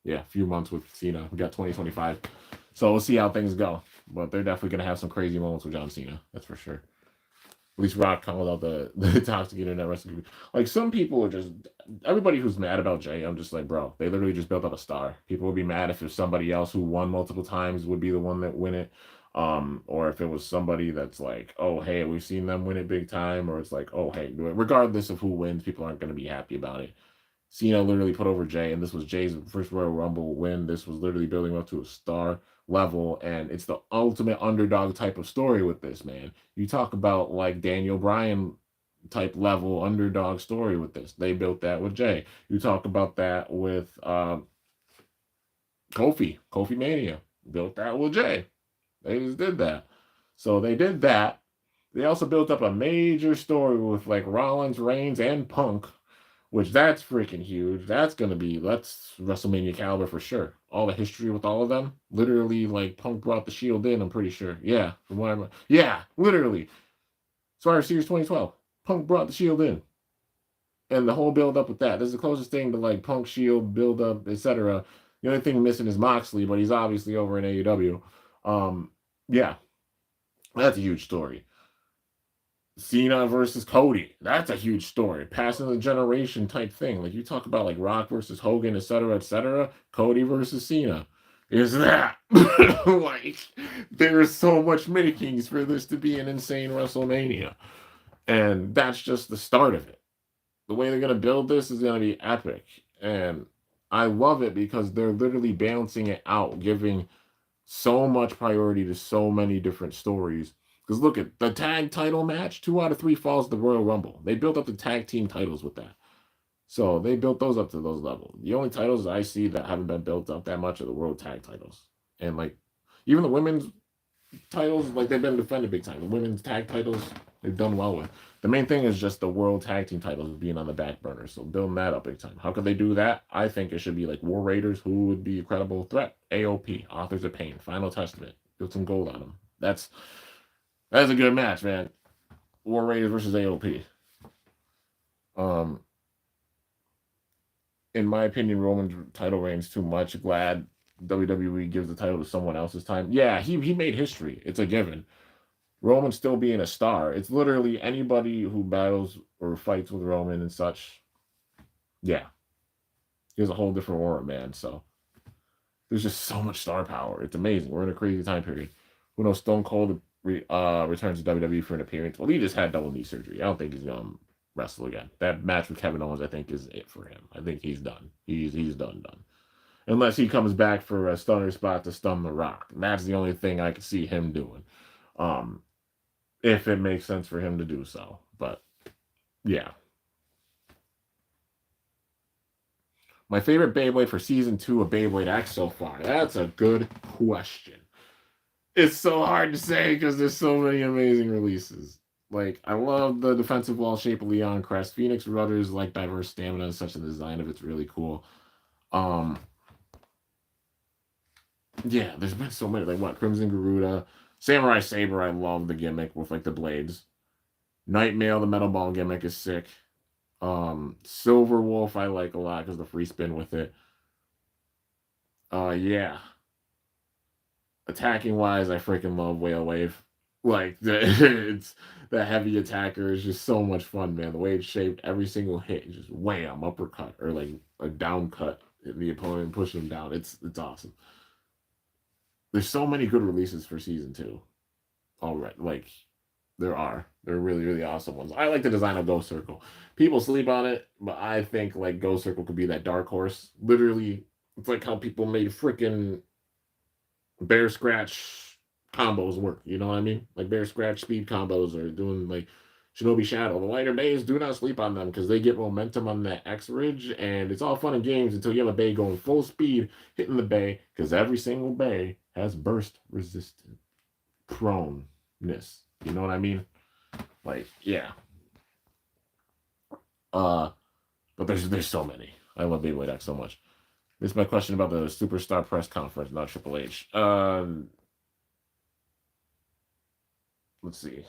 S1: yeah, a few months with Cena. We got 2025. So we'll see how things go. But they're definitely going to have some crazy moments with John Cena. That's for sure. At least Rock called out the toxic internet wrestling. Like, some people are just... Everybody who's mad about Jay, I'm just like, bro, they literally just built up a star. People would be mad if somebody else who won multiple times would be the one that win it. Or if it was somebody that's like, oh, hey, we've seen them win it big time. Or it's like, oh, hey, regardless of who wins, people aren't going to be happy about it. Cena literally put over Jay, and this was Jay's first Royal Rumble win. This was literally building up to a star level, and it's the ultimate underdog type of story with this, man. You talk about like Daniel Bryan type level underdog story with this. They built that with Jay. You talk about that with Kofi Mania. Built that with Jay. They just did that. So they did that. They also built up a major story with like Rollins, Reigns, and Punk which that's freaking huge. That's WrestleMania caliber for sure. All the history with all of them, literally, like Punk brought the Shield in. I'm pretty sure. Yeah, from what yeah, literally. Survivor Series 2012. Punk brought the Shield in, and the whole build up with that. This is the closest thing to like Punk Shield build up, etc. The only thing missing is Moxley, but he's obviously over in AEW. Yeah, that's a huge story. Cena versus Cody. That's a huge story. Passing the generation type thing. Like you talk about like Rock versus Hogan, etc., etc. Cody versus Cena. Is that like there's so much makings for this to be an insane WrestleMania. And that's just the start of it. The way they're gonna build this is gonna be epic. And I love it because they're literally balancing it out, giving so much priority to so many different stories. Because look at the tag title match, 2 out of 3 falls to the Royal Rumble. They built up the tag team titles with that. So they built those up to those levels. The only titles I see that haven't been built up that much are the world tag titles. And like even the women's titles, like they've been defended big time. The women's tag titles, they've done well with. The main thing is just the world tag team titles being on the back burner. So building that up big time. How could they do that? I think it should be like War Raiders, who would be a credible threat. AOP, Authors of Pain, Final Testament. Build some gold on them. That's a good match, man. War Raiders versus AOP. In my opinion, Roman's title reign's too much. Glad WWE gives the title to someone else this time. Yeah, he made history. It's a given. Roman still being a star. It's literally anybody who battles or fights with Roman and such. Yeah. He has a whole different aura, man. So there's just so much star power. It's amazing. We're in a crazy time period. Who knows? Stone Cold returns to WWE for an appearance. Well, he just had double knee surgery. I don't think he's going to wrestle again. That match with Kevin Owens, I think, is it for him. I think he's done. He's done. Unless he comes back for a stunner spot to stun The Rock. That's the only thing I could see him doing. If it makes sense for him to do so. But, yeah. My favorite Beyblade for Season 2 of Beyblade X so far? That's a good question. It's so hard to say because there's so many amazing releases. Like, I love the defensive wall shape of Leon Crest. Phoenix Rudders, like, diverse stamina and such. The design of it's really cool. Yeah, there's been so many. Like, what? Crimson Garuda. Samurai Saber, I love the gimmick with, like, the blades. Nightmail, the metal ball gimmick is sick. Silver Wolf, I like a lot because the free spin with it. Yeah. Attacking wise, I freaking love Whale Wave. Like it's the heavy attacker is just so much fun, man. The way it's shaped, every single hit is just wham, uppercut or like a down cut in the opponent and pushing him down. It's awesome. There's so many good releases for season 2. All right, like they're really really awesome ones. I like the design of Ghost Circle. People sleep on it, but I think like Ghost Circle could be that dark horse. Literally, it's like how people made freaking bear scratch combos work. You know what I mean? Like bear scratch speed combos or doing like Shinobi Shadow. The lighter bays, do not sleep on them because they get momentum on that X Ridge, and it's all fun and games until you have a bay going full speed hitting the bay because every single bay has burst resistant proneness. You know what I mean? Like, yeah. But there's so many. I love Beyblade X so much. This is my question about the Superstar press conference, not Triple H. Let's see.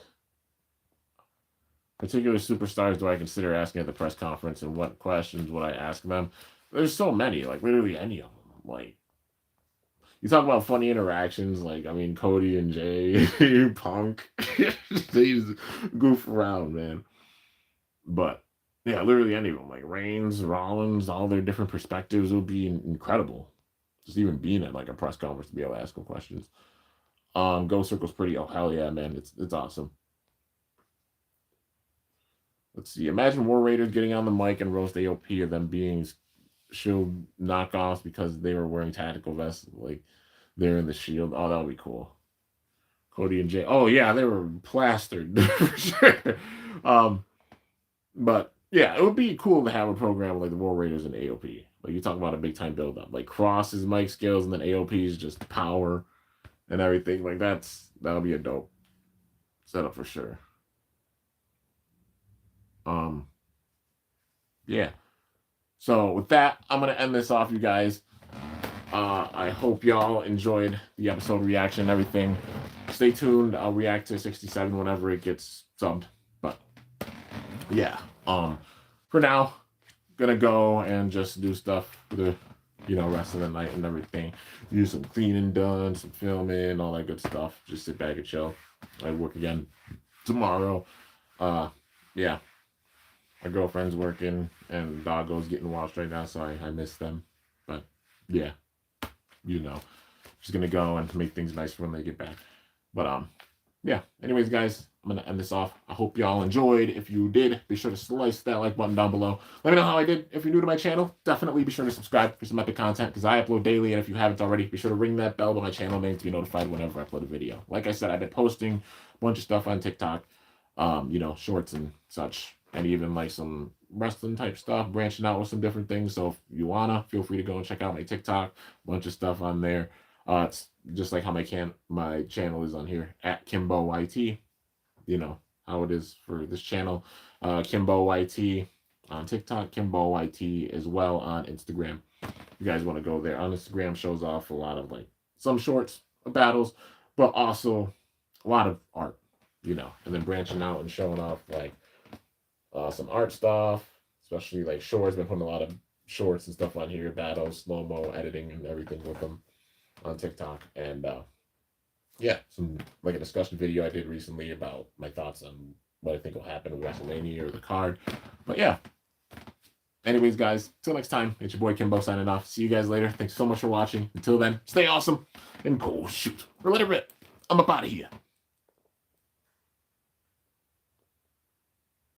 S1: Particular superstars do I consider asking at the press conference, and what questions would I ask them? There's so many, like literally any of them. Like you talk about funny interactions, like I mean Cody and Jay, Punk, they just goof around, man. But yeah, literally any of them, like Reigns, Rollins, all their different perspectives would be incredible. Just even being at like a press conference to be able to ask them questions. Ghost Circle's pretty. Oh hell yeah, man! It's awesome. Let's see. Imagine War Raiders getting on the mic and roast AOP of them being Shield knockoffs because they were wearing tactical vests, like they're in the Shield. Oh, that would be cool. Cody and Jay. Oh yeah, they were plastered for sure. But yeah, it would be cool to have a program like the War Raiders and AOP. Like you talk about a big time build up. Like Cross is mic skills and then AOP is just power and everything. Like that'll be a dope setup for sure. Yeah. So with that, I'm gonna end this off, you guys. I hope y'all enjoyed the episode reaction and everything. Stay tuned. I'll react to 67 whenever it gets subbed. But yeah, for now, gonna go and just do stuff for the rest of the night and everything. Do some cleaning done, some filming, all that good stuff. Just sit back and chill. I work again tomorrow. Yeah. My girlfriend's working and doggo's getting washed right now, so I miss them. But yeah, just gonna go and make things nice for when they get back. But yeah. Anyways, guys, I'm gonna end this off. I hope y'all enjoyed. If you did, be sure to slice that like button down below. Let me know how I did. If you're new to my channel, definitely be sure to subscribe for some epic content because I upload daily. And if you haven't already, be sure to ring that bell to my channel name to be notified whenever I upload a video. Like I said, I've been posting a bunch of stuff on TikTok, shorts and such, and even like some wrestling type stuff, branching out with some different things. So if you wanna, feel free to go and check out my TikTok. A bunch of stuff on there. It's just like how my channel is on here at Kimbo YT. You know how it is for this channel. Kimbo YT on TikTok, Kimbo YT as well on Instagram. You guys want to go there on Instagram, shows off a lot of like some shorts, battles, but also a lot of art, and then branching out and showing off like some art stuff, especially like shorts. Been putting a lot of shorts and stuff on here, battles, slow-mo, editing, and everything with them on TikTok. And yeah, some like a discussion video I did recently about my thoughts on what I think will happen with WrestleMania or the card. But yeah. Anyways, guys, till next time, it's your boy Kimbo signing off. See you guys later. Thanks so much for watching. Until then, stay awesome and go shoot. Or let it rip. I'm up out of here.